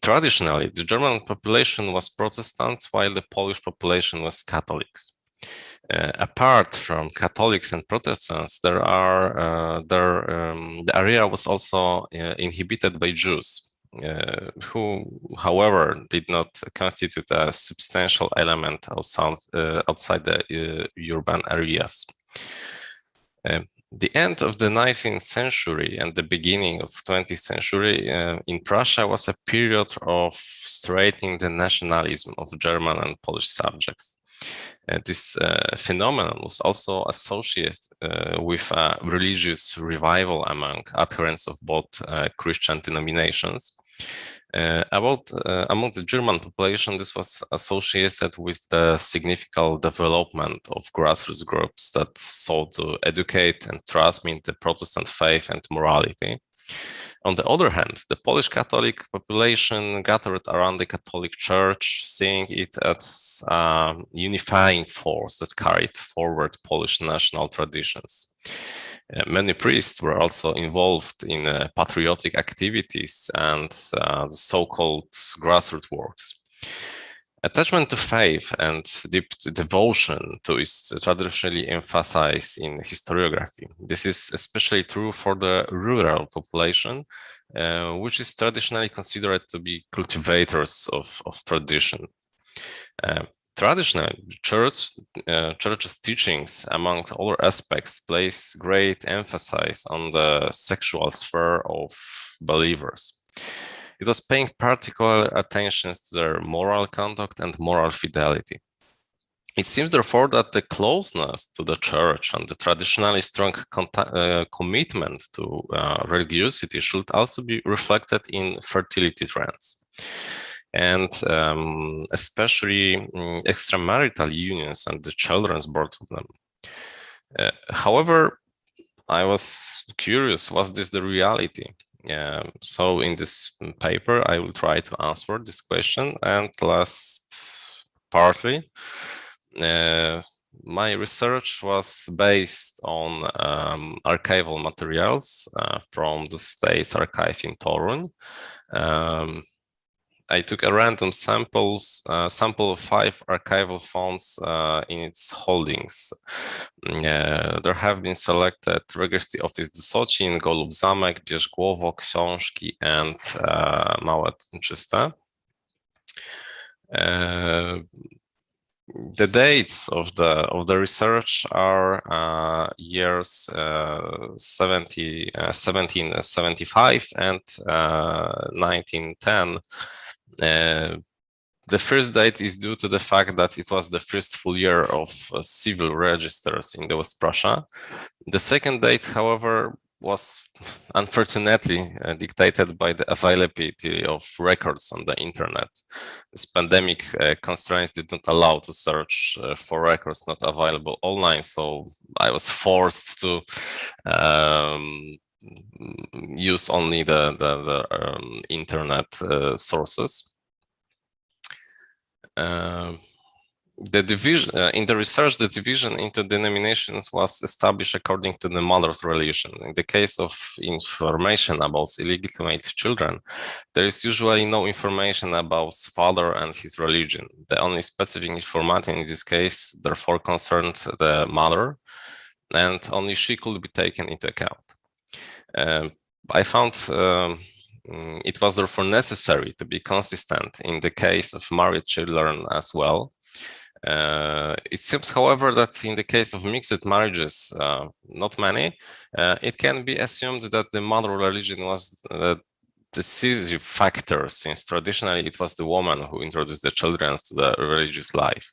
Traditionally, the German population was Protestants, while the Polish population was Catholics. Apart from Catholics and Protestants, the area was also inhabited by Jews, who, however, did not constitute a substantial element outside the urban areas. The end of the 19th century and the beginning of 20th century in Prussia was a period of straightening the nationalism of German and Polish subjects. This phenomenon was also associated with a religious revival among adherents of both Christian denominations. Among the German population, this was associated with the significant development of grassroots groups that sought to educate and transmit the Protestant faith and morality. On the other hand, the Polish Catholic population gathered around the Catholic Church, seeing it as a unifying force that carried forward Polish national traditions. Many priests were also involved in patriotic activities and the so-called grassroots works. Attachment to faith and deep devotion to is traditionally emphasized in historiography. This is especially true for the rural population, which is traditionally considered to be cultivators of tradition. Traditionally, church's teachings, among other aspects, place great emphasis on the sexual sphere of believers. It was paying particular attention to their moral conduct and moral fidelity. It seems, therefore, that the closeness to the church and the traditionally strong commitment to religiosity should also be reflected in fertility trends. And especially extramarital unions and the children's birth of them. However, I was curious, was this the reality? So in this paper, I will try to answer this question. And last, partly, my research was based on archival materials from the State's archive in Toruń. I took a random sample of 5 archival fonts in its holdings. There have been selected Registry Office Dusocin, Golub Zamek, Bierzgłowo, Książki, and Małe Czyste. The dates of the research are years 1775 and 1910. The first date is due to the fact that it was the first full year of civil registers in the West Prussia. The second date, however, was unfortunately dictated by the availability of records on the internet. This pandemic constraints did not allow to search for records not available online, so I was forced to use only the internet sources. The division in the research, the division into denominations was established according to the mother's religion. In the case of information about illegitimate children, there is usually no information about father and his religion. The only specific information in this case, therefore, concerned the mother, and only she could be taken into account. I found it was therefore necessary to be consistent in the case of married children as well. It seems, however, that in the case of mixed marriages, not many, it can be assumed that the mother religion was the decisive factor, since traditionally it was the woman who introduced the children to the religious life.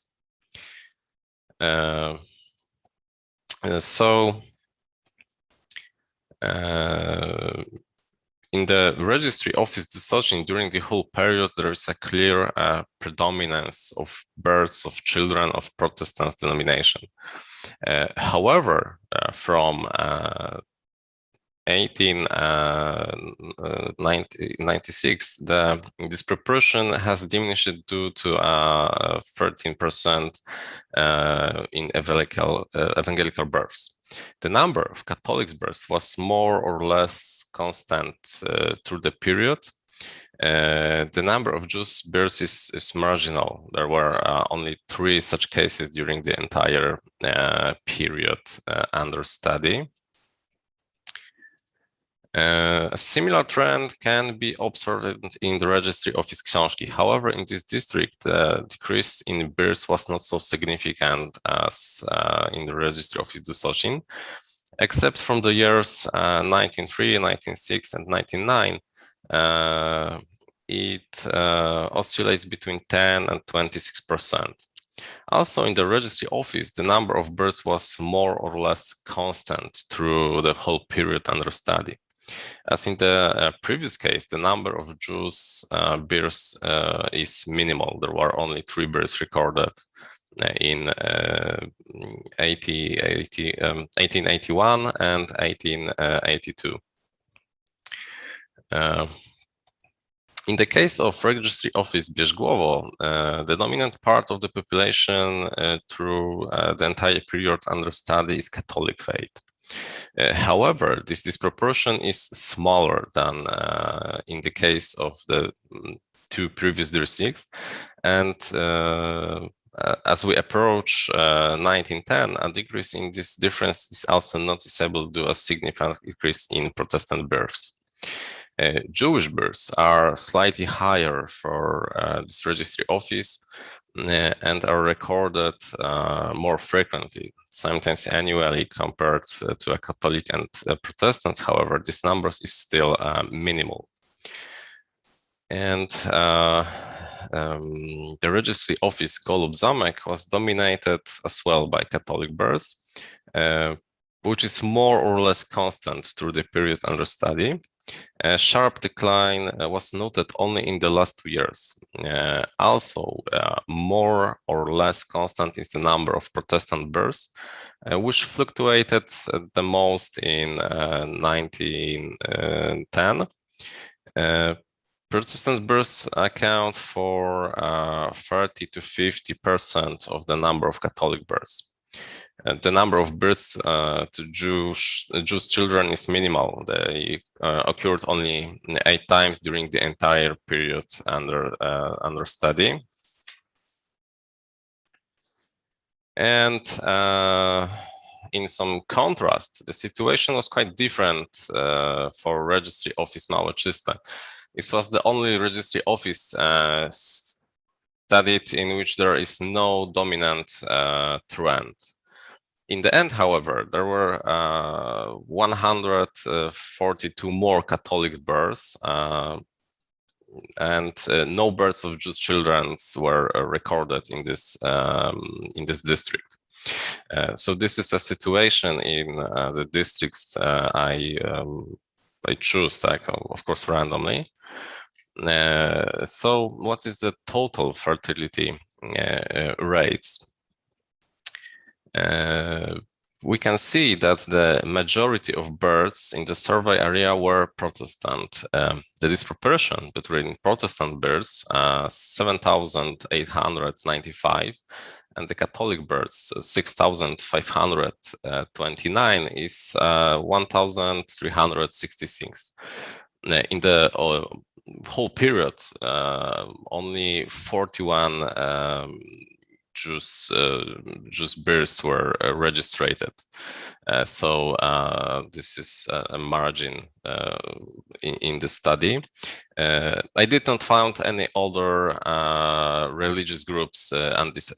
In the registry office Dusocin, during the whole period, there is a clear predominance of births of children of Protestant denomination. However, from 1896, this proportion has diminished due to 13% in evangelical births. The number of Catholic births was more or less constant through the period. The number of Jews births is marginal. There were only 3 such cases during the entire period under study. A similar trend can be observed in the registry office Książki. However, in this district, the decrease in births was not so significant as in the registry office Dusocin, except from the years 1903, 1906, and 1909. It oscillates between 10 and 26%. Also, in the registry office, the number of births was more or less constant through the whole period under study. As in the previous case, the number of Jews births is minimal. There were only 3 births recorded in 1881 and 1882. In the case of registry office Bierzgłowo, the dominant part of the population through the entire period under study is Catholic faith. However, this disproportion is smaller than in the case of the 2 previous districts, and as we approach 1910, a decrease in this difference is also noticeable due to a significant increase in Protestant births. Jewish births are slightly higher for this registry office and are recorded more frequently, sometimes annually compared to a Catholic and Protestant. However, this number is still minimal. And the registry office Golub Zamek was dominated as well by Catholic births, which is more or less constant through the period under study. A sharp decline was noted only in the last 2 years. Also, more or less constant is the number of Protestant births, which fluctuated the most in 1910. Protestant births account for 30 to 50% of the number of Catholic births. The number of births to Jewish children is minimal. They occurred only 8 times during the entire period under study. And in some contrast, the situation was quite different for registry office Małczyste. This was the only registry office studied in which there is no dominant trend. In the end, however, there were 142 more Catholic births, and no births of Jewish children were recorded in this district. So this is a situation in the districts I choose, like, of course, randomly. So what is the total fertility rates? We can see that the majority of births in the survey area were Protestant. The disproportion between Protestant births, 7,895, and the Catholic births, 6,529, is 1,366. In the whole period, only 41 Jews births were registered. So this is a margin in the study. I did not find any other religious groups in this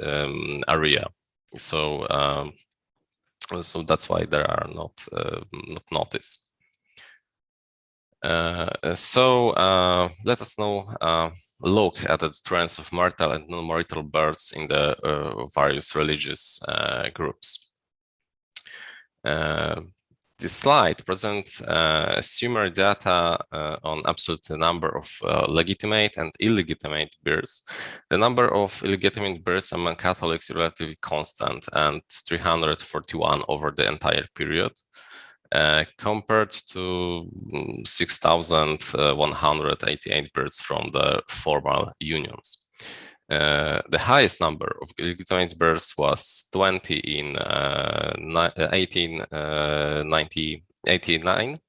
area. So so that's why there are not noticed. So let us now look at the trends of marital and non-marital births in the various religious groups. This slide presents summary data on absolute number of legitimate and illegitimate births. The number of illegitimate births among Catholics is relatively constant, and 341 over the entire period. Compared to 6,188 births from the formal unions. The highest number of illegitimate births was 20 in 1889,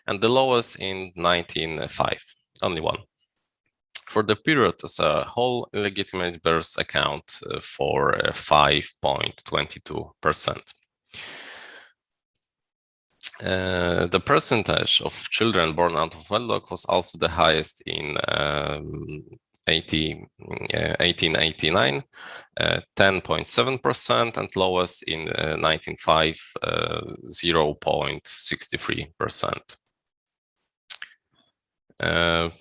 and the lowest in 1905, only 1. For the period as a whole, illegitimate births account for 5.22%. The percentage of children born out of wedlock was also the highest in 1889, 10.7%, and lowest in 1905, 0.63%.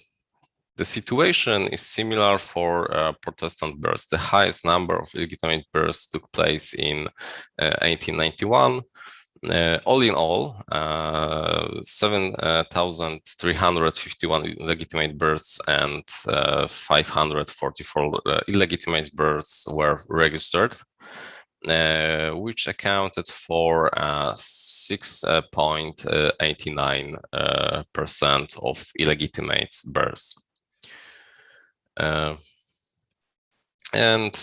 The situation is similar for Protestant births. The highest number of illegitimate births took place in 1891. All in all, 7,351 legitimate births and 544 illegitimate births were registered, which accounted for 6.89% of illegitimate births. And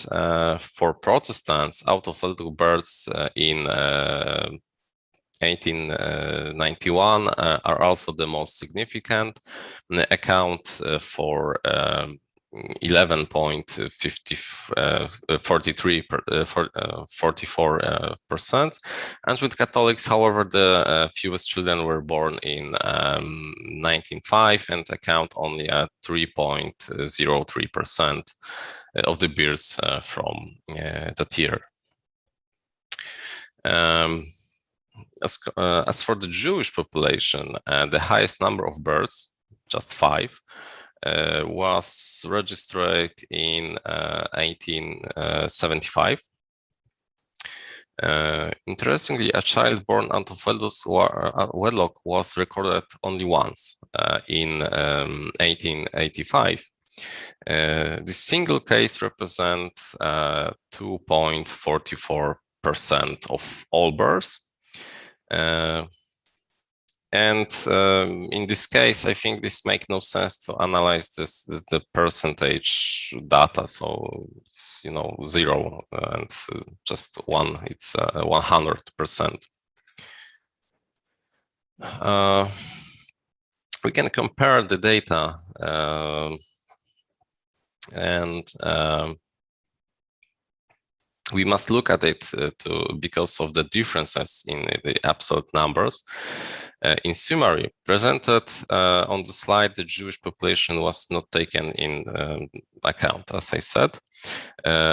for Protestants, out of wedlock births in 1891 are also the most significant, account for 11.44%. And with Catholics, however, the fewest children were born in 1905 and account only at 3.03% of the births from that year. As for the Jewish population, the highest number of births, just 5, was registered in 1875. Interestingly, a child born out of wedlock was recorded only once, in 1885. This single case represents 2.44% of all births. And in this case, I think this makes no sense to analyze the percentage data. So it's 0 and just 1. It's 100%. We can compare the data and we must look at it because of the differences in the absolute numbers. In summary, presented on the slide, the Jewish population was not taken in account, as I said.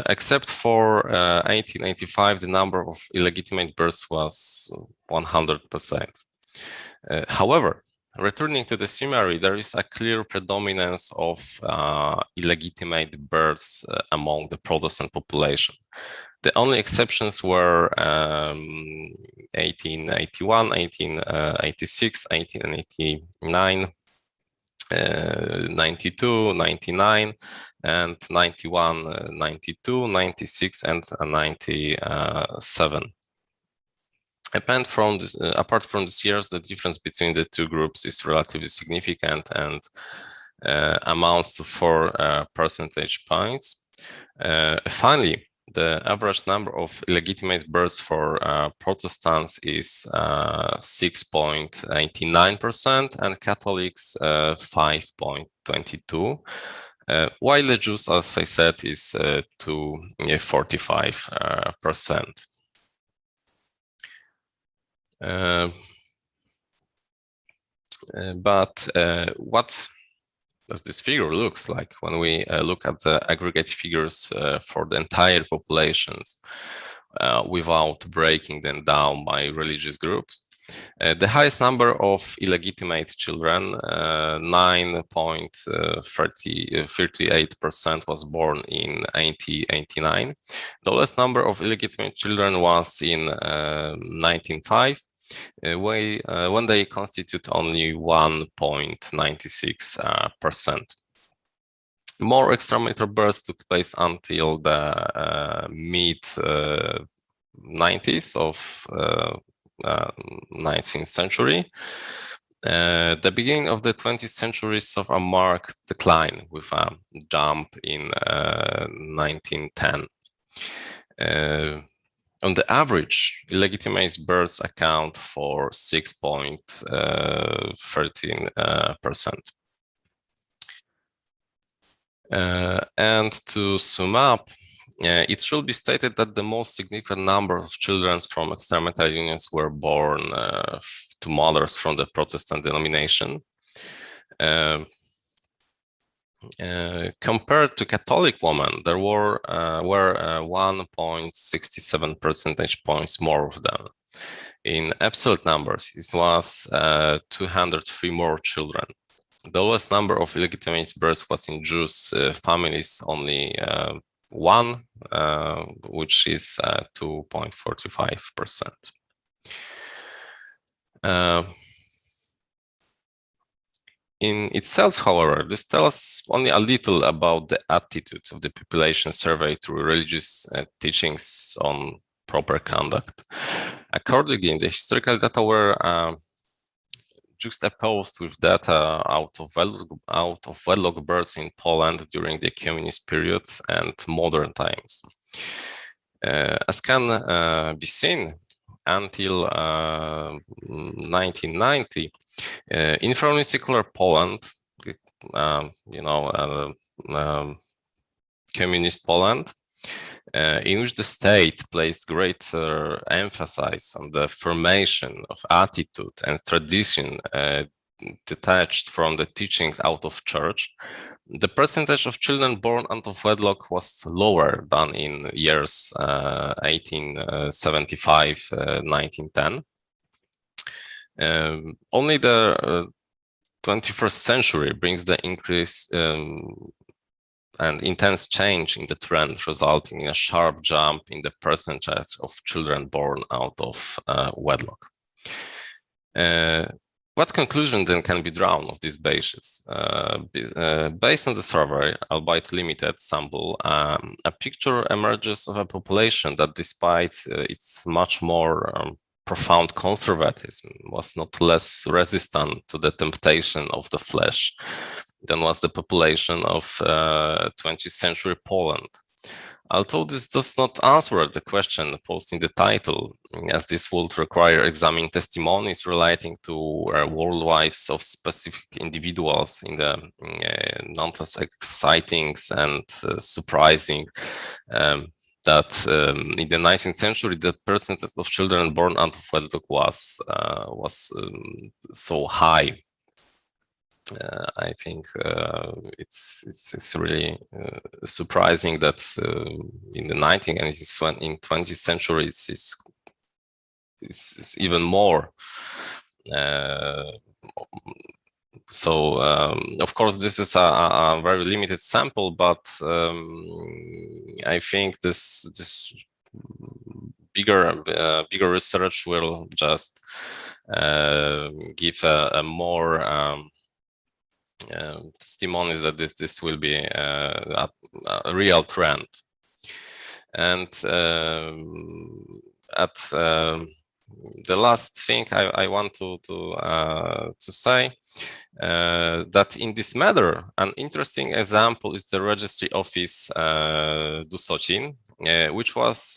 Except for 1885, the number of illegitimate births was 100%. However, returning to the summary, there is a clear predominance of illegitimate births among the Protestant population. The only exceptions were 1881, 1886, 1889, 92, 99, and 91, 92, 96, and 97. Apart from this years, the difference between the two groups is relatively significant and amounts to 4 percentage points. Finally, the average number of illegitimate births for Protestants is 6.89% and Catholics 5.22%, while the Jews, as I said, is to 45%. But what does this figure looks like when we look at the aggregate figures for the entire populations without breaking them down by religious groups? The highest number of illegitimate children, 9.38%, was born in 1889. The lowest number of illegitimate children was in 1905. When they constitute only 1.96%. More extramarital births took place until the mid-90s of 19th century. The beginning of the 20th century saw a marked decline with a jump in 1910. On the average, illegitimate births account for 6.13%. And to sum up, it should be stated that the most significant number of children from extramarital unions were born to mothers from the Protestant denomination. Compared to Catholic women, there were 1.67 percentage points more of them. In absolute numbers, it was 203 more children. The lowest number of illegitimate births was in Jewish families, only one, which is 2.45%. In itself, however, this tells us only a little about the attitudes of the population surveyed through religious teachings on proper conduct. Accordingly, the historical data were juxtaposed with data out of wedlock births in Poland during the communist period and modern times. As can be seen, until 1990, in secular Poland, communist Poland, in which the state placed greater emphasis on the formation of attitude and tradition detached from the teachings out of church, the percentage of children born out of wedlock was lower than in years 1875, 1910. Only the 21st century brings the increase and intense change in the trend, resulting in a sharp jump in the percentage of children born out of wedlock. What conclusion then can be drawn of this basis? Based on the survey, albeit limited sample, a picture emerges of a population that, despite its much more profound conservatism, was not less resistant to the temptation of the flesh than was the population of 20th century Poland. Although this does not answer the question posed in the title, as this would require examining testimonies relating to world lives of specific individuals in the not as exciting and surprising that in the 19th century the percentage of children born out of wedlock was so high. I think it's really surprising that in the 19th and in 20th century it's even more. So of course this is a very limited sample, but I think this bigger research will just give a more testimonies that this will be a real trend. And at the last thing I want to say that in this matter, an interesting example is the registry office Dusocin, which was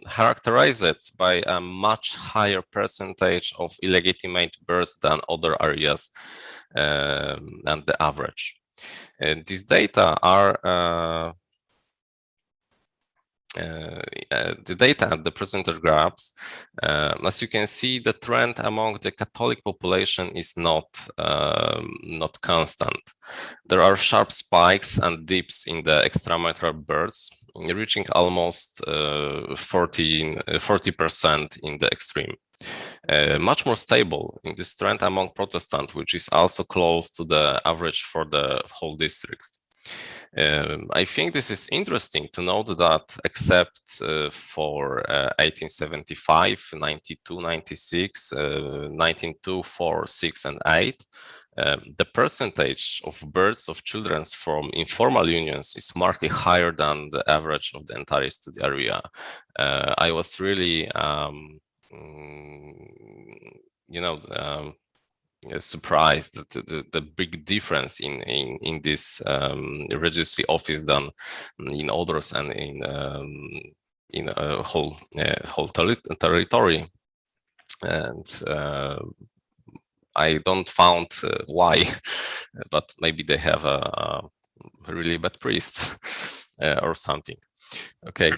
characterized by a much higher percentage of illegitimate births than other areas and the average. These data are the data at the presenter graphs. As you can see, the trend among the Catholic population is not constant. There are sharp spikes and dips in the extramarital births, reaching almost 40% in the extreme. Much more stable in this trend among Protestants, which is also close to the average for the whole districts. I think this is interesting to note that except for 1875, 92, 96, 1902, 4, 6, and 8, the percentage of births of children from informal unions is markedly higher than the average of the entire study area. I was really, surprised that the big difference in this registry office than in others and in a whole territory, and I don't found why, but maybe they have really bad priests or something. Okay,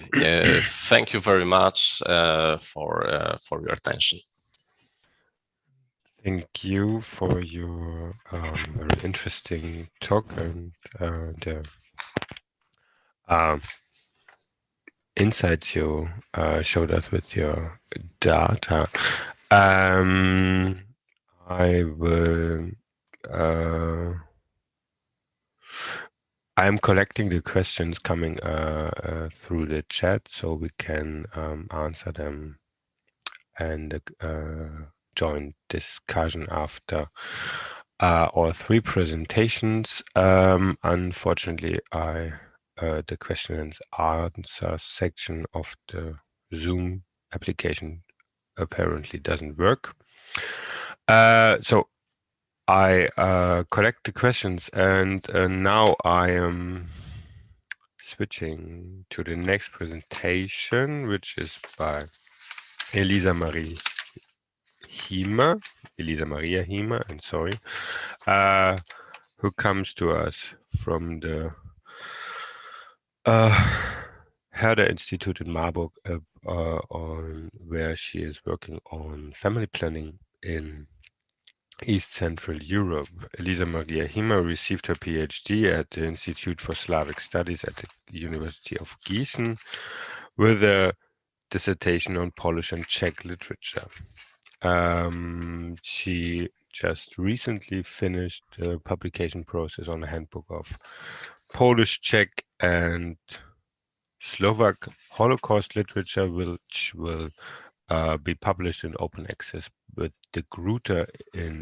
thank you very much for your attention. Thank you for your very interesting talk and the insights you showed us with your data. I will. I'm collecting the questions coming through the chat, so we can answer them and join discussion after all three presentations. Unfortunately, the question and answer section of the Zoom application apparently doesn't work. So I collect the questions, and now I am switching to the next presentation, which is by Elisa-Maria Hiemer, I'm sorry, who comes to us from the Herder Institute in Marburg, where she is working on family planning in East Central Europe. Elisa-Maria Hiemer received her PhD at the Institute for Slavic Studies at the University of Gießen with a dissertation on Polish and Czech literature. She just recently finished the publication process on a handbook of Polish, Czech, and Slovak Holocaust literature, which will be published in open access with the Grutter in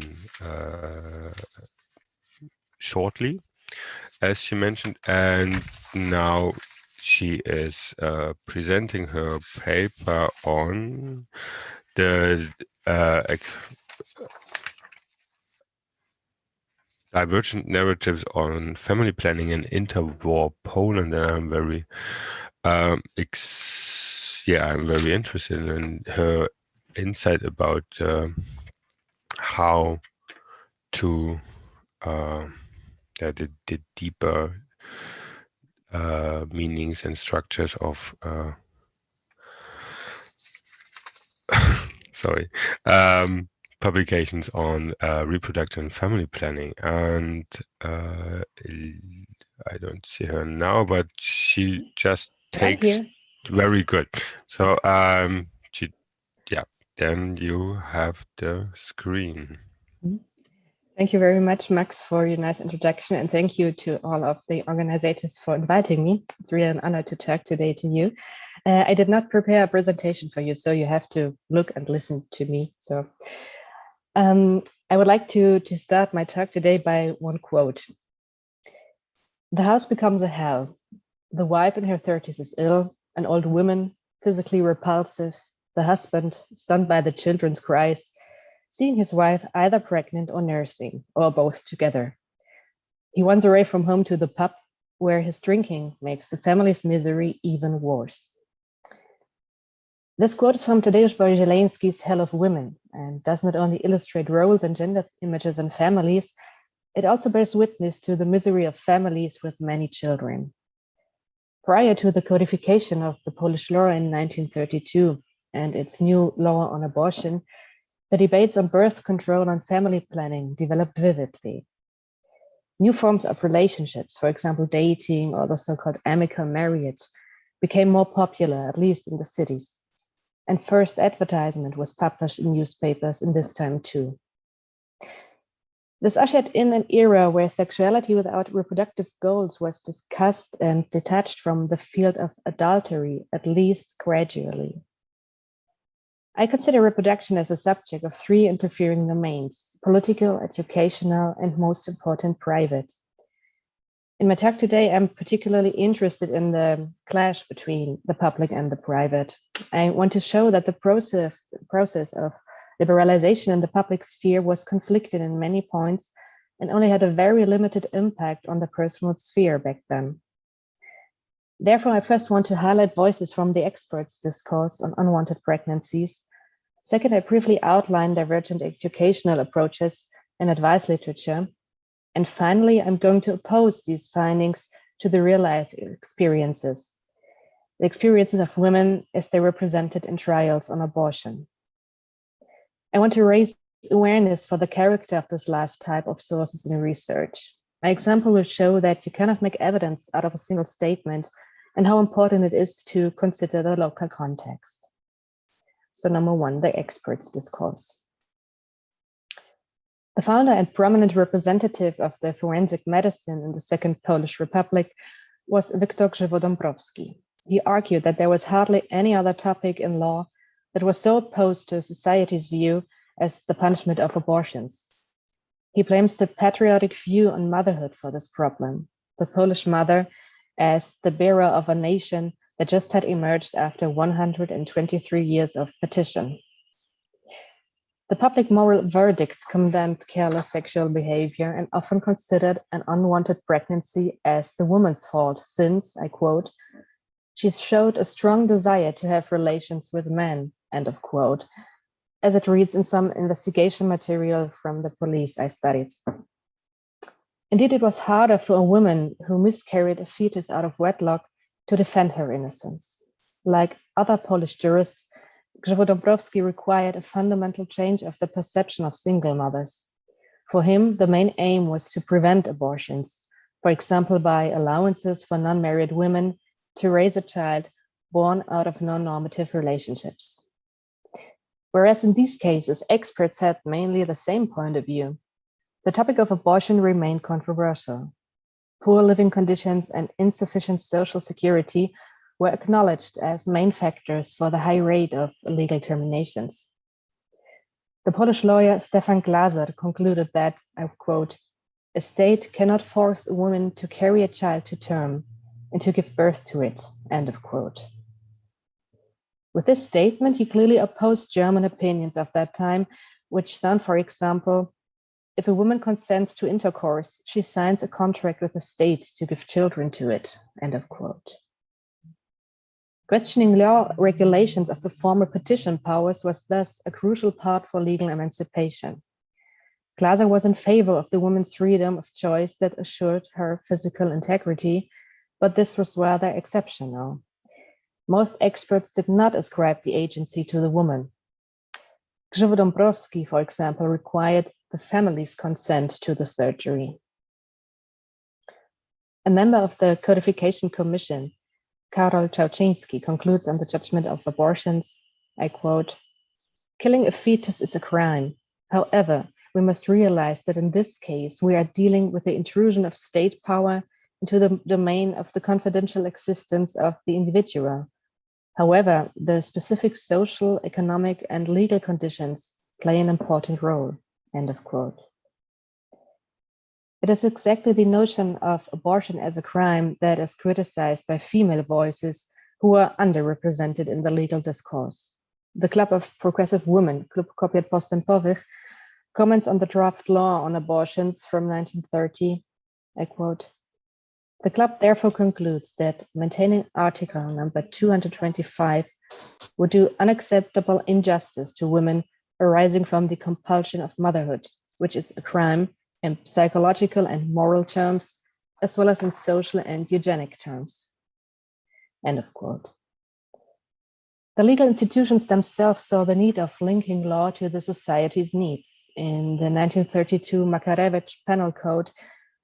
shortly, as she mentioned. And now she is presenting her paper on the divergent narratives on family planning in interwar Poland, and I'm very I'm very interested in her insight about how to the deeper meanings and structures of sorry, publications on reproductive and family planning. And I don't see her now, but she just takes very good. So then you have the screen. Thank you very much, Max, for your nice introduction, and thank you to all of the organizers for inviting me. It's really an honor to talk today to you. I did not prepare a presentation for you, so you have to look and listen to me. So I would like to start my talk today by one quote. "The house becomes a hell. The wife in her 30s is ill, an old woman, physically repulsive, the husband, stunned by the children's cries, seeing his wife either pregnant or nursing, or both together. He wants away from home to the pub, where his drinking makes the family's misery even worse." This quote is from Tadeusz Borzeleński's Hell of Women, and does not only illustrate roles and gender images in families, it also bears witness to the misery of families with many children. Prior to the codification of the Polish law in 1932 and its new law on abortion, the debates on birth control and family planning developed vividly. New forms of relationships, for example, dating or the so-called amicable marriage, became more popular, at least in the cities. And first advertisement was published in newspapers in this time too. This ushered in an era where sexuality without reproductive goals was discussed and detached from the field of adultery, at least gradually. I consider reproduction as a subject of three interfering domains: political, educational, and most important, private. In my talk today, I'm particularly interested in the clash between the public and the private. I want to show that the process of liberalization in the public sphere was conflicted in many points and only had a very limited impact on the personal sphere back then. Therefore, I first want to highlight voices from the experts' discourse on unwanted pregnancies. Second, I briefly outline divergent educational approaches and advice literature. And finally, I'm going to oppose these findings to the realized experiences, the experiences of women as they're represented in trials on abortion. I want to raise awareness for the character of this last type of sources in research. My example will show that you cannot make evidence out of a single statement and how important it is to consider the local context. So number one, the experts' discourse. The founder and prominent representative of the forensic medicine in the Second Polish Republic was Wiktor Grzewo-Dąbrowski. He argued that there was hardly any other topic in law that was so opposed to society's view as the punishment of abortions. He blames the patriotic view on motherhood for this problem, the Polish mother as the bearer of a nation that just had emerged after 123 years of partition. The public moral verdict condemned careless sexual behavior and often considered an unwanted pregnancy as the woman's fault since, I quote, she showed a strong desire to have relations with men, end of quote, as it reads in some investigation material from the police I studied. Indeed, it was harder for a woman who miscarried a fetus out of wedlock to defend her innocence. Like other Polish jurists, Grzewo-Dąbrowski required a fundamental change of the perception of single mothers. For him, the main aim was to prevent abortions, for example, by allowances for non-married women to raise a child born out of non-normative relationships. Whereas in these cases, experts had mainly the same point of view. The topic of abortion remained controversial. Poor living conditions and insufficient social security were acknowledged as main factors for the high rate of illegal terminations. The Polish lawyer Stefan Glaser concluded that, I quote, a state cannot force a woman to carry a child to term and to give birth to it, end of quote. With this statement, he clearly opposed German opinions of that time, which sound, for example, if a woman consents to intercourse, she signs a contract with the state to give children to it, end of quote. Questioning law regulations of the former petition powers was thus a crucial part for legal emancipation. Glaser was in favor of the woman's freedom of choice that assured her physical integrity, but this was rather exceptional. Most experts did not ascribe the agency to the woman. Grzewo-Dąbrowski, for example, required the family's consent to the surgery. A member of the Codification Commission, Karol Ciechanowski, concludes on the judgment of abortions, I quote, killing a fetus is a crime. However, we must realize that in this case, we are dealing with the intrusion of state power into the domain of the confidential existence of the individual. However, the specific social, economic, and legal conditions play an important role, end of quote. It is exactly the notion of abortion as a crime that is criticized by female voices who are underrepresented in the legal discourse. The Club of Progressive Women, Klub Kobiet Postępowych, comments on the draft law on abortions from 1930, I quote, the club therefore concludes that maintaining article number 225 would do unacceptable injustice to women arising from the compulsion of motherhood, which is a crime in psychological and moral terms, as well as in social and eugenic terms, end of quote. The legal institutions themselves saw the need of linking law to the society's needs. In the 1932 Makarewicz Penal Code,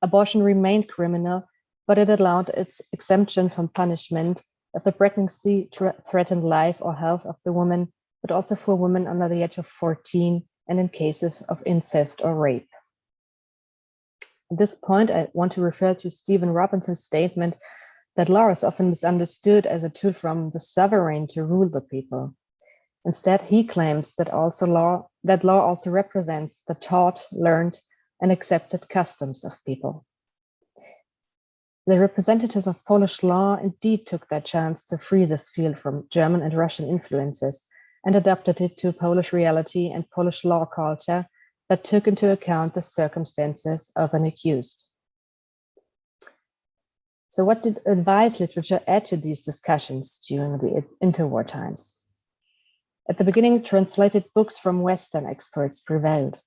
abortion remained criminal, but it allowed its exemption from punishment if the pregnancy threatened life or health of the woman, but also for women under the age of 14 and in cases of incest or rape. At this point, I want to refer to Stephen Robinson's statement that law is often misunderstood as a tool from the sovereign to rule the people. Instead, he claims that law also represents the taught, learned, and accepted customs of people. The representatives of Polish law indeed took their chance to free this field from German and Russian influences and adapted it to Polish reality and Polish law culture that took into account the circumstances of an accused. So what did advice literature add to these discussions during the interwar times? At the beginning, translated books from Western experts prevailed.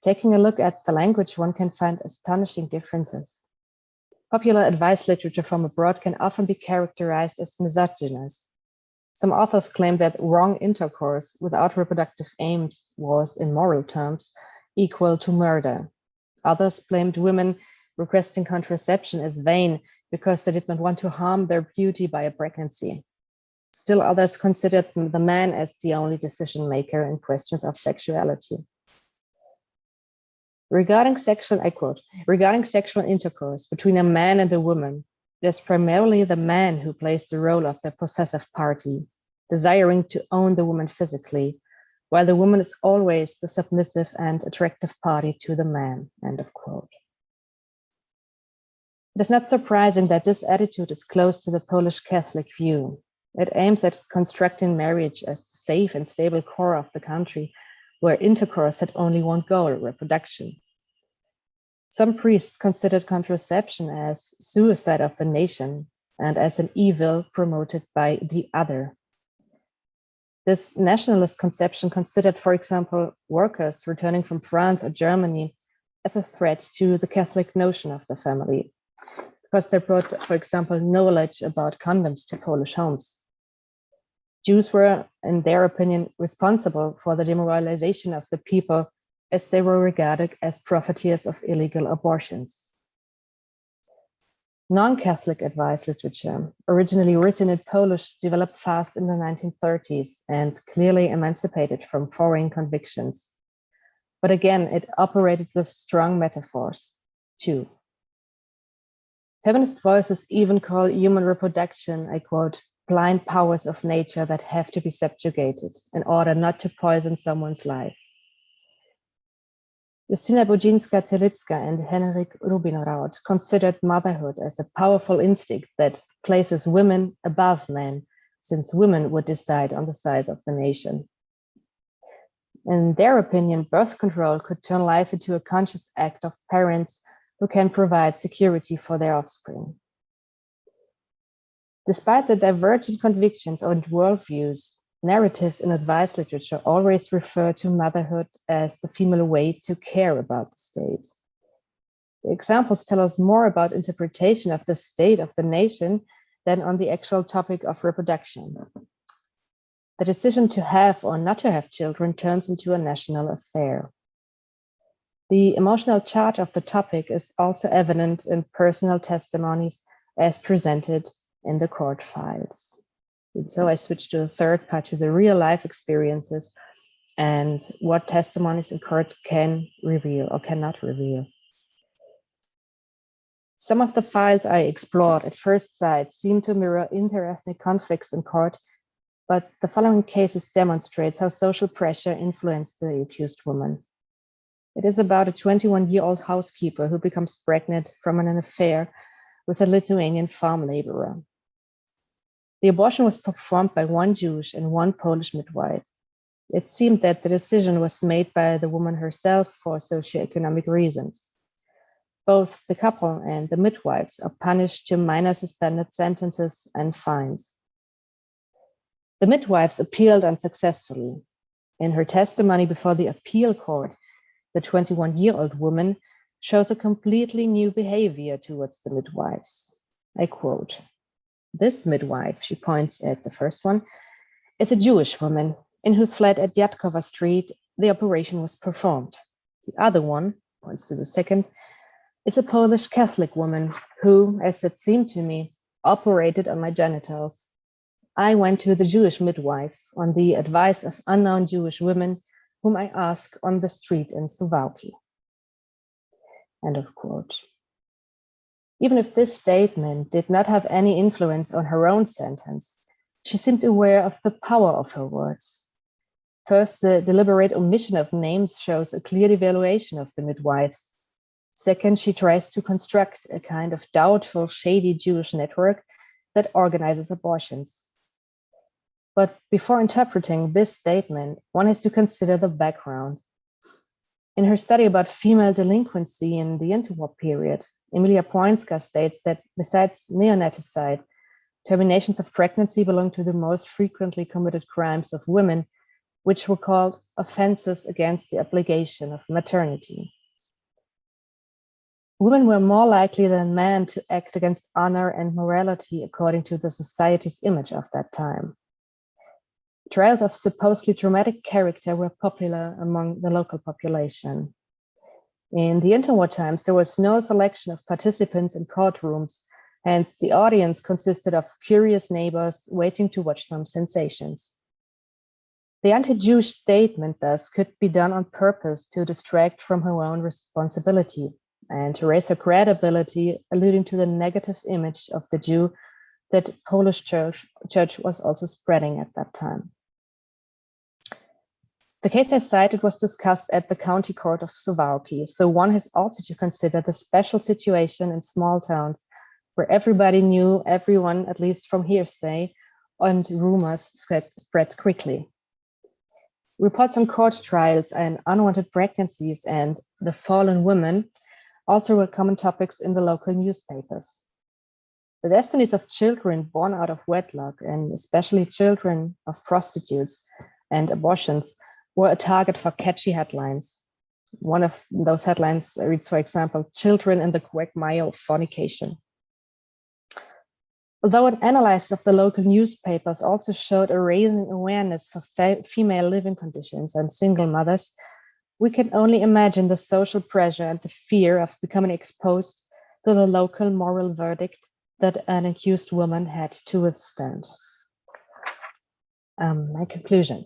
Taking a look at the language, one can find astonishing differences. Popular advice literature from abroad can often be characterized as misogynist. Some authors claim that wrong intercourse without reproductive aims was, in moral terms, equal to murder. Others blamed women requesting contraception as vain because they did not want to harm their beauty by a pregnancy. Still others considered the man as the only decision maker in questions of sexuality. Regarding sexual intercourse between a man and a woman, it is primarily the man who plays the role of the possessive party, desiring to own the woman physically, while the woman is always the submissive and attractive party to the man, end of quote. It is not surprising that this attitude is close to the Polish Catholic view. It aims at constructing marriage as the safe and stable core of the country, where intercourse had only one goal, reproduction. Some priests considered contraception as suicide of the nation and as an evil promoted by the other. This nationalist conception considered, for example, workers returning from France or Germany as a threat to the Catholic notion of the family, because they brought, for example, knowledge about condoms to Polish homes. Jews were, in their opinion, responsible for the demoralization of the people, as they were regarded as profiteers of illegal abortions. Non-Catholic advice literature, originally written in Polish, developed fast in the 1930s and clearly emancipated from foreign convictions. But again, it operated with strong metaphors, too. Feminist voices even call human reproduction, I quote, blind powers of nature that have to be subjugated in order not to poison someone's life. Justyna Bodzińska-Tylicka and Henryk Rubinroth considered motherhood as a powerful instinct that places women above men, since women would decide on the size of the nation. In their opinion, birth control could turn life into a conscious act of parents who can provide security for their offspring. Despite the divergent convictions and worldviews, narratives in advice literature always refer to motherhood as the female way to care about the state. The examples tell us more about interpretation of the state of the nation than on the actual topic of reproduction. The decision to have or not to have children turns into a national affair. The emotional charge of the topic is also evident in personal testimonies as presented in the court files. And so I switched to the third part, to the real life experiences and what testimonies in court can reveal or cannot reveal. Some of the files I explored at first sight seem to mirror interethnic conflicts in court, but the following cases demonstrates how social pressure influenced the accused woman. It is about a 21-year-old housekeeper who becomes pregnant from an affair with a Lithuanian farm laborer. The abortion was performed by one Jewish and one Polish midwife. It seemed that the decision was made by the woman herself for socioeconomic reasons. Both the couple and the midwives are punished to minor suspended sentences and fines. The midwives appealed unsuccessfully. In her testimony before the appeal court, the 21-year-old woman shows a completely new behavior towards the midwives. I quote, "This midwife," she points at the first one, "is a Jewish woman in whose flat at Jadkowa Street the operation was performed. The other one," points to the second, "is a Polish Catholic woman who, as it seemed to me, operated on my genitals. I went to the Jewish midwife on the advice of unknown Jewish women whom I asked on the street in Suwałki." End of quote. Even if this statement did not have any influence on her own sentence, she seemed aware of the power of her words. First, the deliberate omission of names shows a clear devaluation of the midwives. Second, she tries to construct a kind of doubtful, shady Jewish network that organizes abortions. But before interpreting this statement, one has to consider the background. In her study about female delinquency in the interwar period, Emilia Płońska states that besides neonaticide, terminations of pregnancy belong to the most frequently committed crimes of women, which were called offenses against the obligation of maternity. Women were more likely than men to act against honor and morality according to the society's image of that time. Trials of supposedly traumatic character were popular among the local population. In the interwar times, there was no selection of participants in courtrooms, hence the audience consisted of curious neighbors waiting to watch some sensations. The anti-Jewish statement, thus, could be done on purpose to distract from her own responsibility and to raise her credibility, alluding to the negative image of the Jew that Polish church was also spreading at that time. The case I cited was discussed at the County Court of Suwałki, so one has also to consider the special situation in small towns where everybody knew everyone, at least from hearsay, and rumors spread quickly. Reports on court trials and unwanted pregnancies and the fallen women also were common topics in the local newspapers. The destinies of children born out of wedlock, and especially children of prostitutes and abortions, were a target for catchy headlines. One of those headlines reads, for example, "Children in the quagmire of fornication." Although an analysis of the local newspapers also showed a raising awareness for female living conditions and single mothers, we can only imagine the social pressure and the fear of becoming exposed to the local moral verdict that an accused woman had to withstand. My conclusion.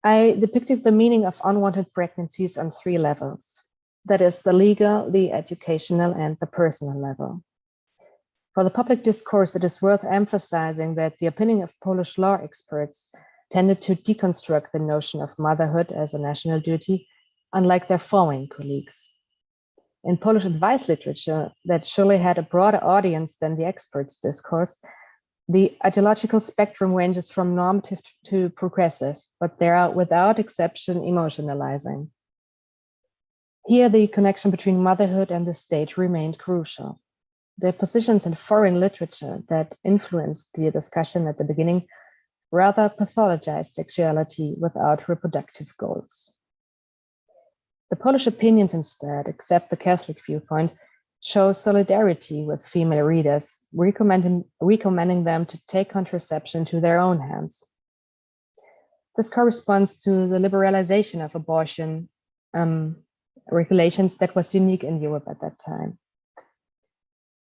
I depicted the meaning of unwanted pregnancies on 3 levels. That is, the legal, the educational, and the personal level. For the public discourse, it is worth emphasizing that the opinion of Polish law experts tended to deconstruct the notion of motherhood as a national duty, unlike their foreign colleagues. In Polish advice literature, that surely had a broader audience than the experts' discourse, the ideological spectrum ranges from normative to progressive, but they are without exception emotionalizing. Here, the connection between motherhood and the state remained crucial. The positions in foreign literature that influenced the discussion at the beginning rather pathologized sexuality without reproductive goals. The Polish opinions instead, except the Catholic viewpoint, show solidarity with female readers, recommending them to take contraception to their own hands. This corresponds to the liberalization of abortion regulations that was unique in Europe at that time.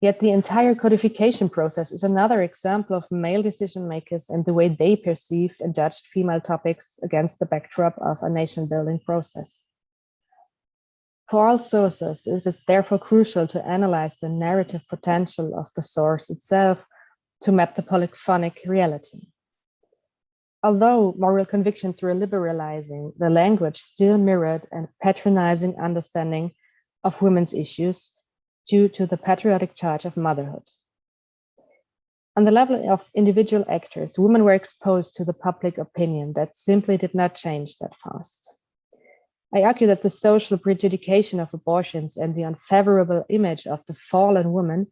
Yet the entire codification process is another example of male decision makers and the way they perceived and judged female topics against the backdrop of a nation-building process. For all sources, it is therefore crucial to analyze the narrative potential of the source itself to map the polyphonic reality. Although moral convictions were liberalizing, the language still mirrored a patronizing understanding of women's issues due to the patriotic charge of motherhood. On the level of individual actors, women were exposed to the public opinion that simply did not change that fast. I argue that the social prejudication of abortions and the unfavorable image of the fallen woman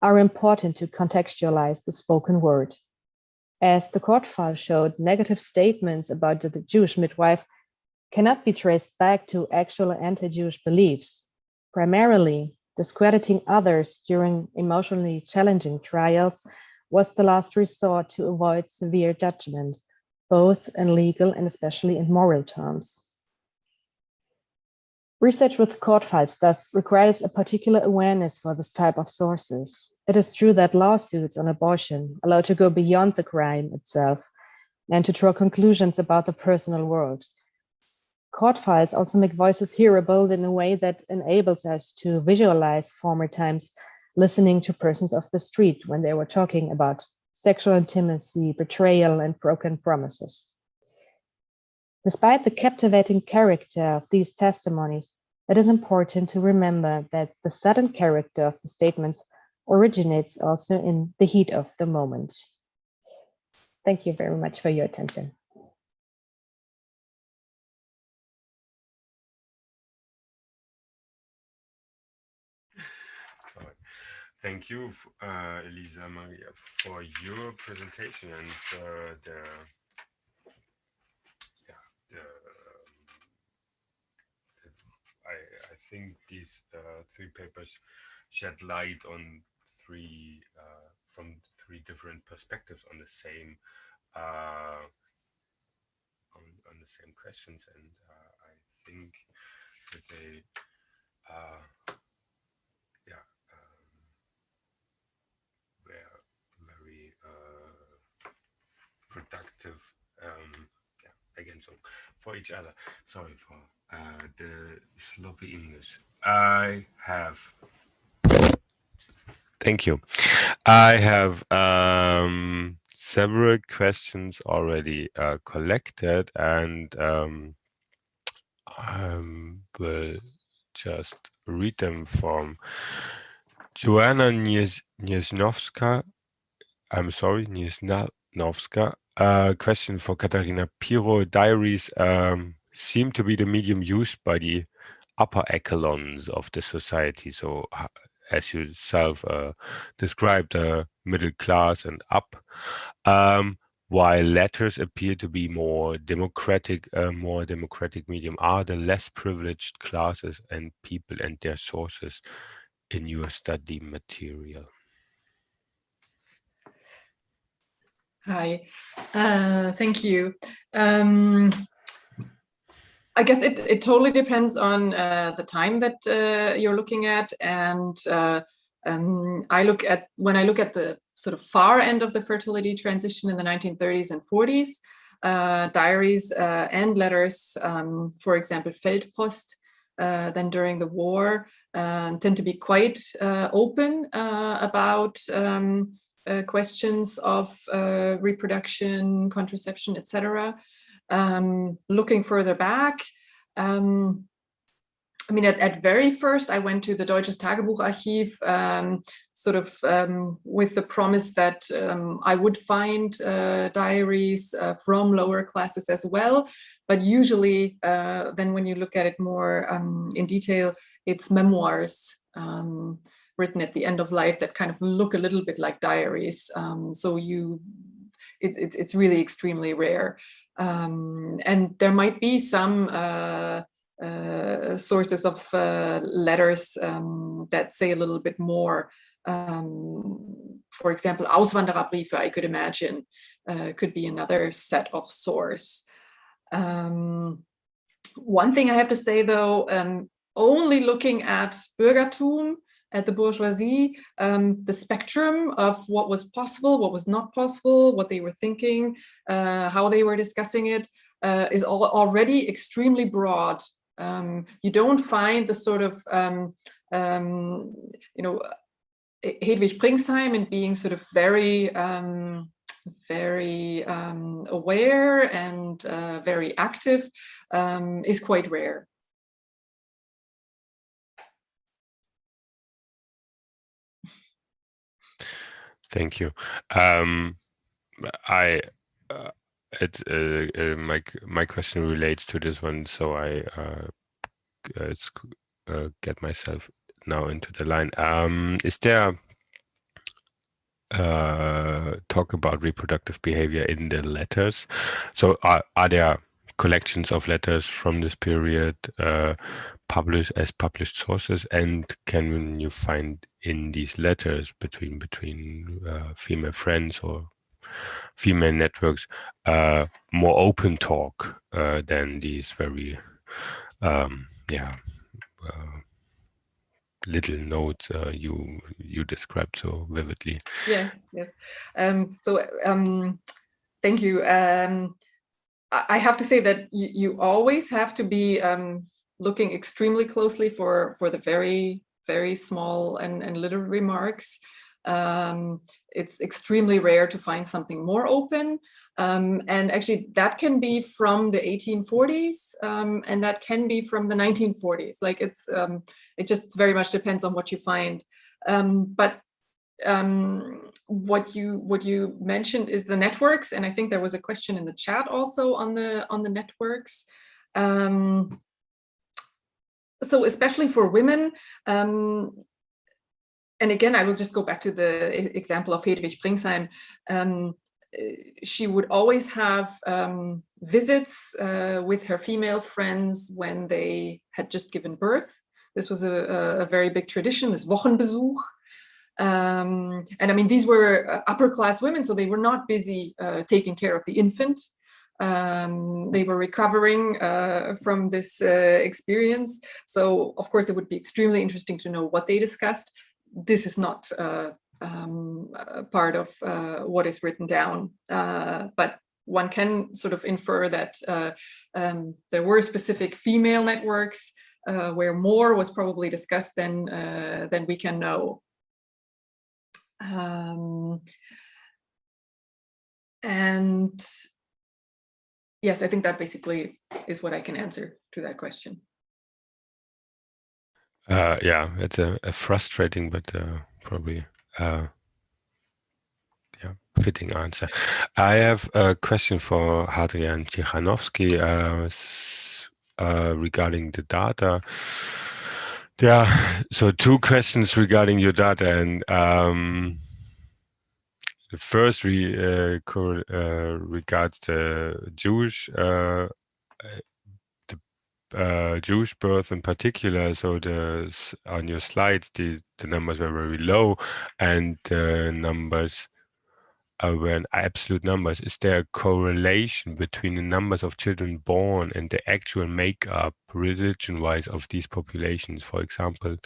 are important to contextualize the spoken word. As the court file showed, negative statements about the Jewish midwife cannot be traced back to actual anti-Jewish beliefs. Primarily, discrediting others during emotionally challenging trials was the last resort to avoid severe judgment, both in legal and especially in moral terms. Research with court files thus requires a particular awareness for this type of sources. It is true that lawsuits on abortion allow to go beyond the crime itself and to draw conclusions about the personal world. Court files also make voices hearable in a way that enables us to visualize former times listening to persons off the street when they were talking about sexual intimacy, betrayal, and broken promises. Despite the captivating character of these testimonies, it is important to remember that the sudden character of the statements originates also in the heat of the moment. Thank you very much for your attention. Thank you, Elisa-Maria, for your presentation and the think these three papers shed light on from three different perspectives on the same on the same questions, and I think that they were very productive again, so for each other. Sorry for the sloppy English. Thank you. I have several questions already collected, and I will just read them from Joanna Ciechanowska. I'm sorry, Ciechanowska. Question for Katerina. Piro diaries seem to be the medium used by the upper echelons of the society. So, as you yourself described, middle class and up, while letters appear to be more democratic medium. Are the less privileged classes and people and their sources in your study material? Hi, thank you. I guess it totally depends on the time that you're looking at, and when I look at the sort of far end of the fertility transition in the 1930s and 40s, diaries and letters, for example, Feldpost, then during the war, tend to be quite open about questions of reproduction, contraception, etc. Looking further back, I mean, at very first, I went to the Deutsches Tagebucharchiv, sort of with the promise that I would find diaries from lower classes as well. But usually, then when you look at it more in detail, it's memoirs written at the end of life that kind of look a little bit like diaries. So it's really extremely rare. And there might be some sources of letters that say a little bit more. For example, Auswandererbriefe, I could imagine, could be another set of source. One thing I have to say, though, only looking at Bürgertum, at the bourgeoisie, the spectrum of what was possible, what was not possible, what they were thinking, how they were discussing it, is already extremely broad. You don't find the sort of, Hedwig Pringsheim and being sort of very aware and very active is quite rare. Thank you. My question relates to this one, so I get myself now into the line. Is there talk about reproductive behavior in the letters? So are there collections of letters from this period published as published sources, and can you find in these letters between female friends or female networks more open talk than these very little notes you described so vividly? Yes. Thank you. I have to say that you always have to be looking extremely closely for the very, very small and little remarks. It's extremely rare to find something more open. And actually that can be from the 1840s and that can be from the 1940s. Like it just very much depends on what you find. But what you mentioned is the networks, and I think there was a question in the chat also on the networks. So especially for women, and again, I will just go back to the example of Hedwig Pringsheim. She would always have visits with her female friends when they had just given birth, This was a very big tradition, this Wochenbesuch. And I mean, these were upper class women, so they were not busy taking care of the infant. They were recovering from this experience. So of course, it would be extremely interesting to know what they discussed. This is not part of what is written down, but one can sort of infer that there were specific female networks where more was probably discussed than we can know. And yes, I think that basically is what I can answer to that question. Yeah, it's a frustrating, but probably fitting answer. I have a question for Hadrian Chihanovsky regarding the data. Yeah, so two questions regarding your data, and the first regards the Jewish Jewish birth in particular. So on your slides, the numbers were very low, and the numbers were in absolute numbers. Is there a correlation between the numbers of children born and the actual makeup, religion-wise, of these populations? For example,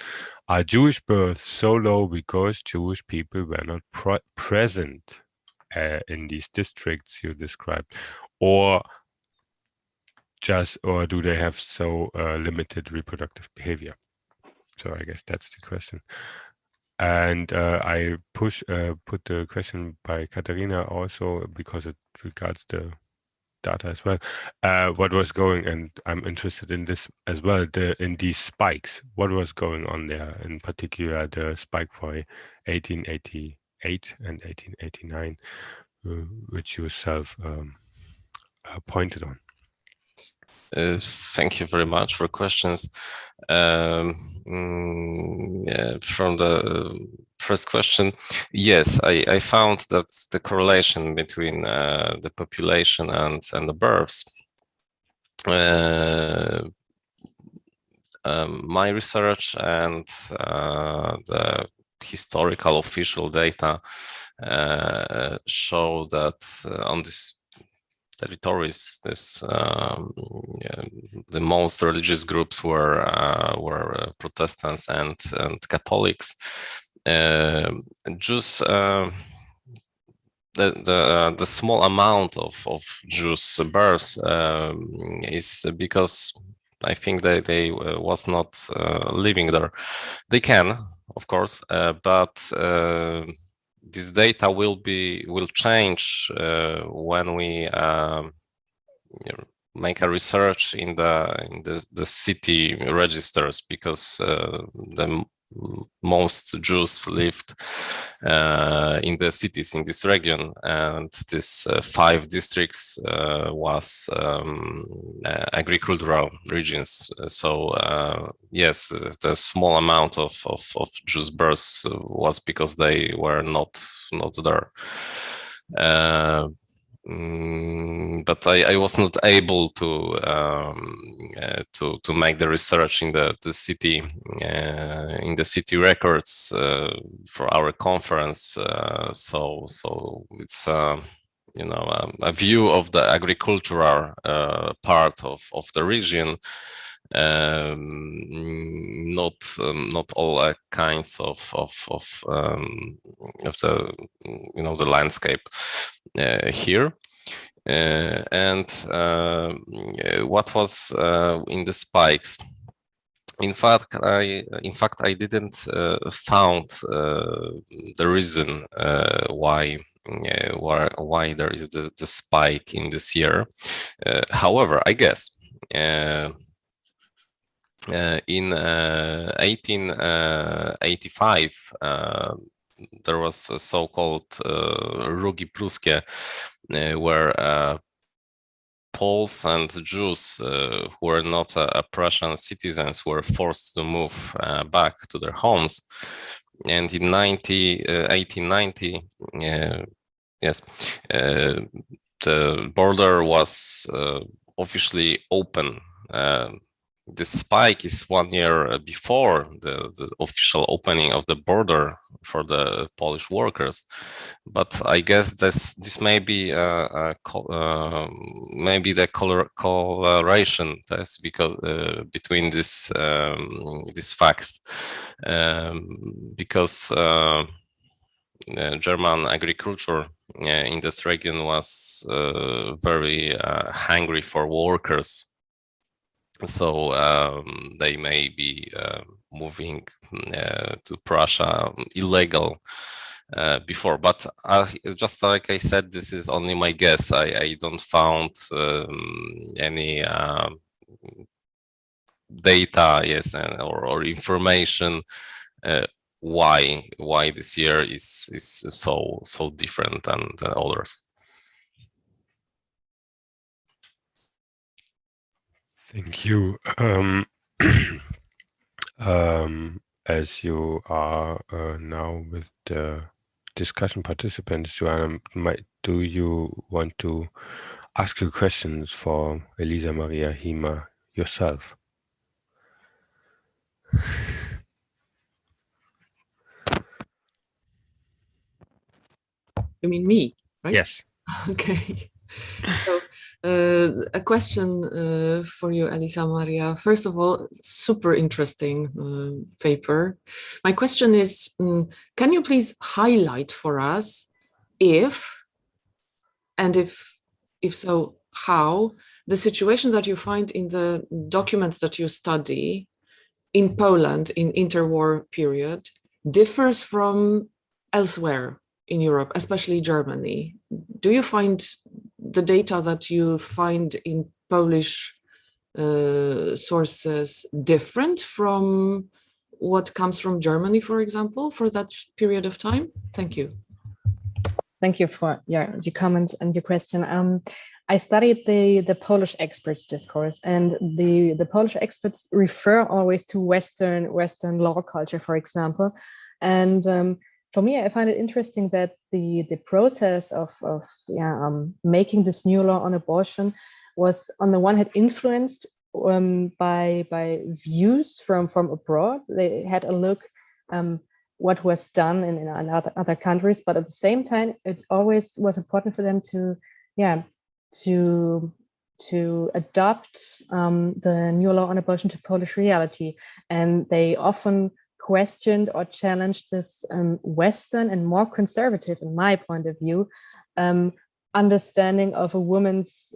are Jewish births so low because Jewish people were not present in these districts you described, or do they have so limited reproductive behavior? So I guess that's the question. And I put the question by Katerina also because it regards the data as well. What was going, and I'm interested in this as well, in these spikes. What was going on there, in particular the spike for 1888 and 1889, which you yourself pointed on. Thank you very much for questions. From the first question, yes, I found that the correlation between the population and the births. My research and the historical official data show that on this territories, the most religious groups were Protestants and Catholics. Just the small amount of Jews births is because I think they was not living there. They can, of course, but this data will change when we make a research in the city registers, because the most Jews lived in the cities in this region, and this 5 districts was agricultural regions. So yes, the small amount of Jews births was because they were not there. But I was not able to make the research in the city records for our conference. So it's a view of the agricultural part of the region. Not all kinds of the landscape here, and what was in the spikes. In fact, I didn't found the reason why there is the spike in this year. However, I guess. In 1885, there was a so-called Rugi Pruskie, where Poles and Jews who were not Prussian citizens were forced to move back to their homes. And in 1890, yes, the border was officially open. this spike is 1 year before the official opening of the border for the Polish workers. But I guess this may be maybe the correlation test because between these facts, because German agriculture in this region was very hungry for workers. So they may be moving to Prussia illegal before, but just like I said, this is only my guess. I don't found any data, yes, or information why this year is so different than others. Thank you. As you are now with the discussion participants, Joanna, do you want to ask your questions for Elisa-Maria, Hiemer yourself? You mean me, right? Yes. Okay. So a question for you, Elisa-Maria. First of all, super interesting paper. My question is, can you please highlight for us if so, how the situation that you find in the documents that you study in Poland in interwar period differs from elsewhere in Europe, especially Germany? Do you find the data that you find in Polish sources different from what comes from Germany, for example, for that period of time? Thank you. Thank you for your comments and your question. I studied the Polish experts discourse, and the Polish experts refer always to Western law culture, for example. And for me, I find it interesting that the process of making this new law on abortion was, on the one hand, influenced by views from abroad. They had a look what was done in other countries, but at the same time, it always was important for them to adopt the new law on abortion to Polish reality. And they often questioned or challenged this Western and more conservative, in my point of view, understanding of a woman's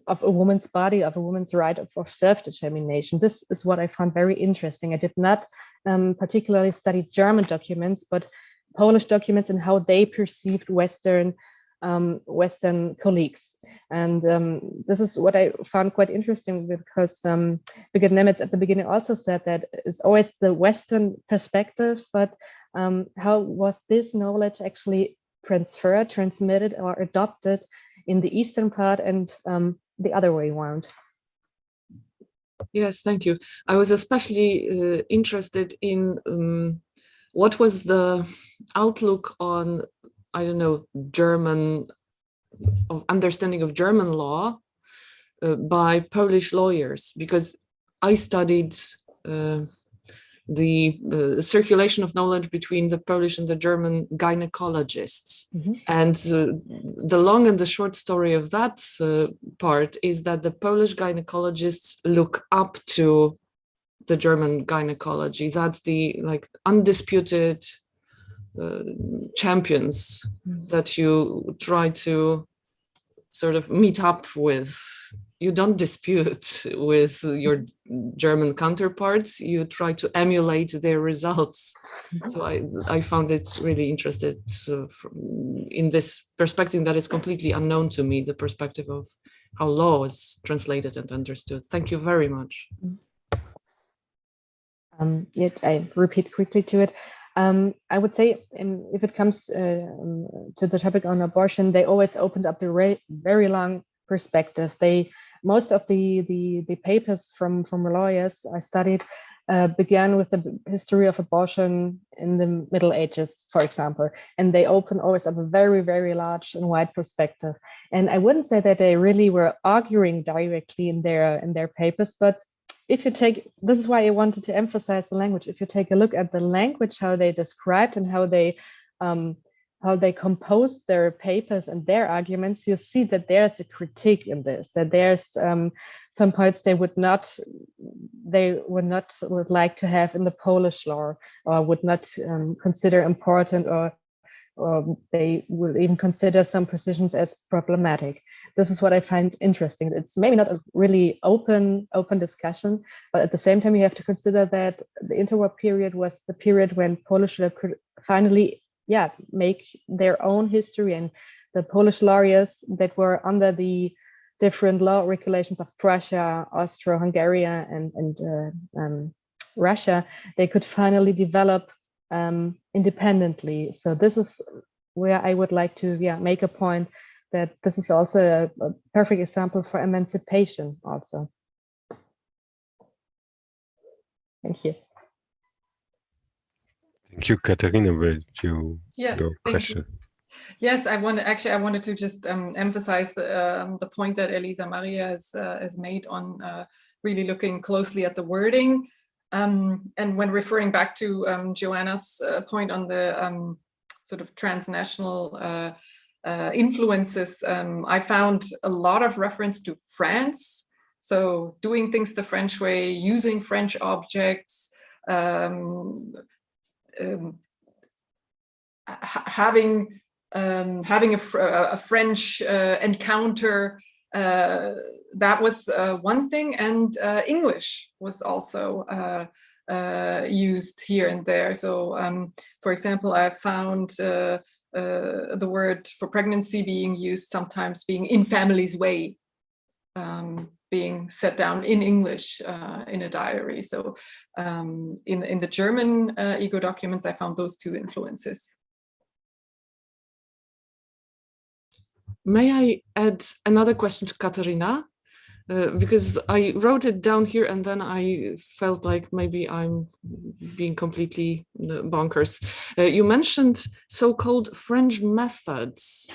body, of a woman's right of self-determination. This is what I found very interesting. I did not particularly study German documents, but Polish documents and how they perceived Western colleagues. And this is what I found quite interesting, because Birgit Nemetz at the beginning also said that it's always the Western perspective, but how was this knowledge actually transmitted or adopted in the Eastern part and the other way around? Yes, thank you. I was especially interested in what was the outlook on, I don't know, understanding of German law by Polish lawyers, because I studied the circulation of knowledge between the Polish and the German gynecologists. Mm-hmm. And the long and the short story of that part is that the Polish gynecologists look up to the German gynecology. That's the undisputed champions that you try to sort of meet up with. You don't dispute with your German counterparts, you try to emulate their results. So I found it really interesting in this perspective that is completely unknown to me, the perspective of how law is translated and understood. Thank you very much. Yet I repeat quickly to it. I would say, if it comes to the topic on abortion, they always opened up the very long perspective. Most of the papers from lawyers I studied began with the history of abortion in the Middle Ages, for example, and they open always up a very, very large and wide perspective. And I wouldn't say that they really were arguing directly in their papers, but if you take, this is why I wanted to emphasize the language. If you take a look at the language, how they described and how they composed their papers and their arguments, you see that there's a critique in this, that there's some parts they would not like to have in the Polish law, or would not consider important, or they will even consider some positions as problematic. This is what I find interesting. It's maybe not a really open discussion, but at the same time, you have to consider that the interwar period was the period when Polish law could finally, make their own history, and the Polish lawyers that were under the different law regulations of Prussia, Austro-Hungary, and Russia, they could finally develop independently. So this is where I would like to make a point that this is also a perfect example for emancipation also. Thank you. Thank you, Katerina, with your question. Yes, I wanted to just emphasize the point that Elisa-Maria has made on really looking closely at the wording. And when referring back to Joanna's point on the sort of transnational influences, I found a lot of reference to France. So doing things the French way, using French objects, having a French encounter, that was one thing, and English was also used here and there. So, for example, I found the word for pregnancy being used sometimes being in family's way, being set down in English in a diary. So in the German ego documents, I found those two influences. May I add another question to Katerina? Because I wrote it down here and then I felt like maybe I'm being completely bonkers. You mentioned so-called French methods.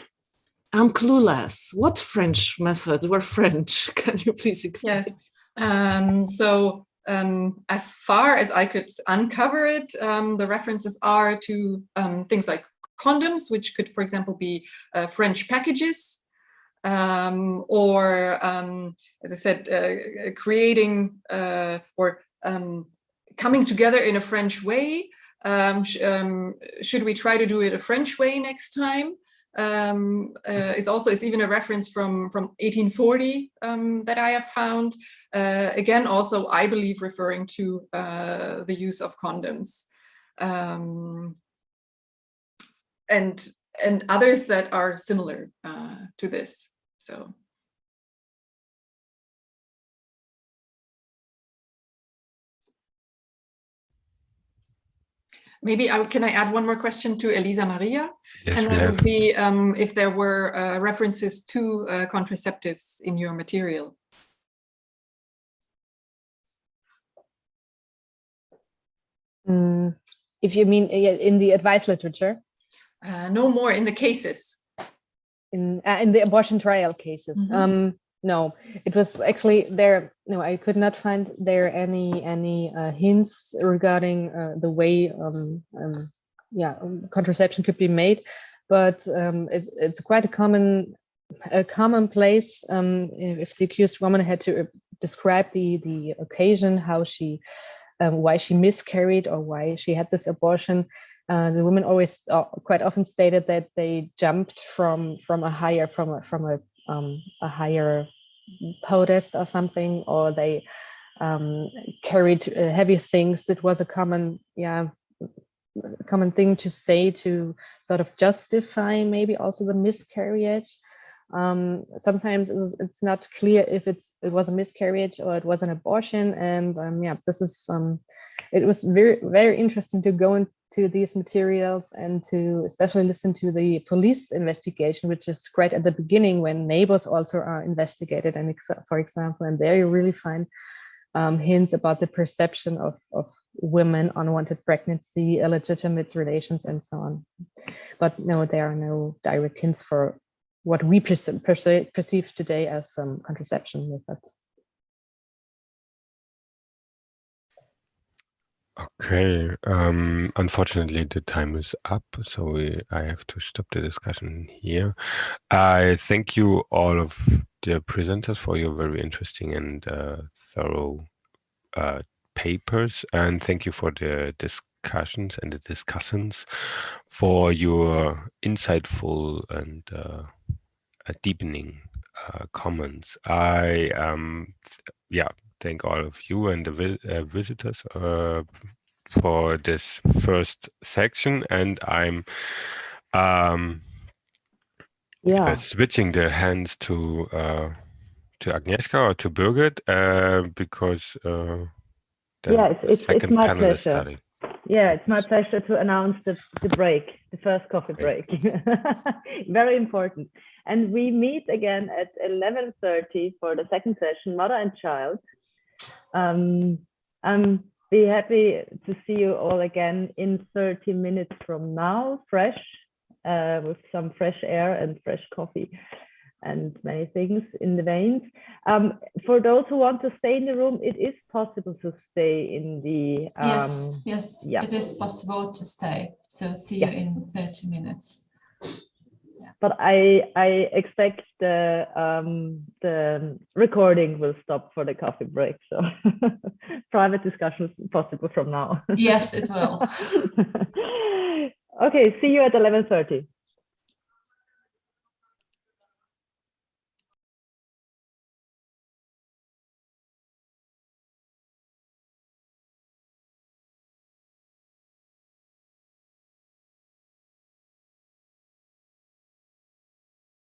I'm clueless. What French methods were French? Can you please explain? Yes. So as far as I could uncover it, the references are to things like condoms, which could, for example, be French packages, or, as I said, creating or coming together in a French way. Should we try to do it a French way next time? Is even a reference from 1840 that I have found. Again, also, I believe referring to the use of condoms. And others that are similar to this. So maybe can I add one more question to Elisa-Maria? Yes, and that would be if there were references to contraceptives in your material. If you mean in the advice literature? No more in the cases. In the abortion trial cases. Mm-hmm. No, it was actually there. No, I could not find there any hints regarding the way contraception could be made, but it's quite a commonplace if the accused woman had to describe the occasion, how she why she miscarried or why she had this abortion. The women always quite often stated that they jumped from a higher podest or something, or they carried heavy things. That was a common thing to say to sort of justify maybe also the miscarriage. Sometimes it's not clear if it was a miscarriage or it was an abortion, and this is it was very, very interesting to go into these materials and to especially listen to the police investigation, which is right at the beginning when neighbors also are investigated, and for example, and there you really find hints about the perception of women, unwanted pregnancy, illegitimate relations, and so on. But no, there are no direct hints for what we perceive today as contraception methods. Okay, unfortunately the time is up, so I have to stop the discussion here. I thank you all of the presenters for your very interesting and thorough papers, and thank you for the discussions and the discussants for your insightful and deepening comments. I thank all of you and the visitors for this first section, and I'm switching the hands to Agnieszka or to Birgit because it's my pleasure. Starting. Yeah, it's my pleasure to announce the break, the first coffee break. Very important. And we meet again at 11:30 for the second session, Mother and Child. I'm be happy to see you all again in 30 minutes from now, fresh, with some fresh air and fresh coffee and many things in the veins. For those who want to stay in the room, it is possible to stay in the... Yes, it is possible to stay. So see you in 30 minutes. Yeah. But I expect the recording will stop for the coffee break. So private discussions possible from now. Yes, it will. Okay, see you at 11:30.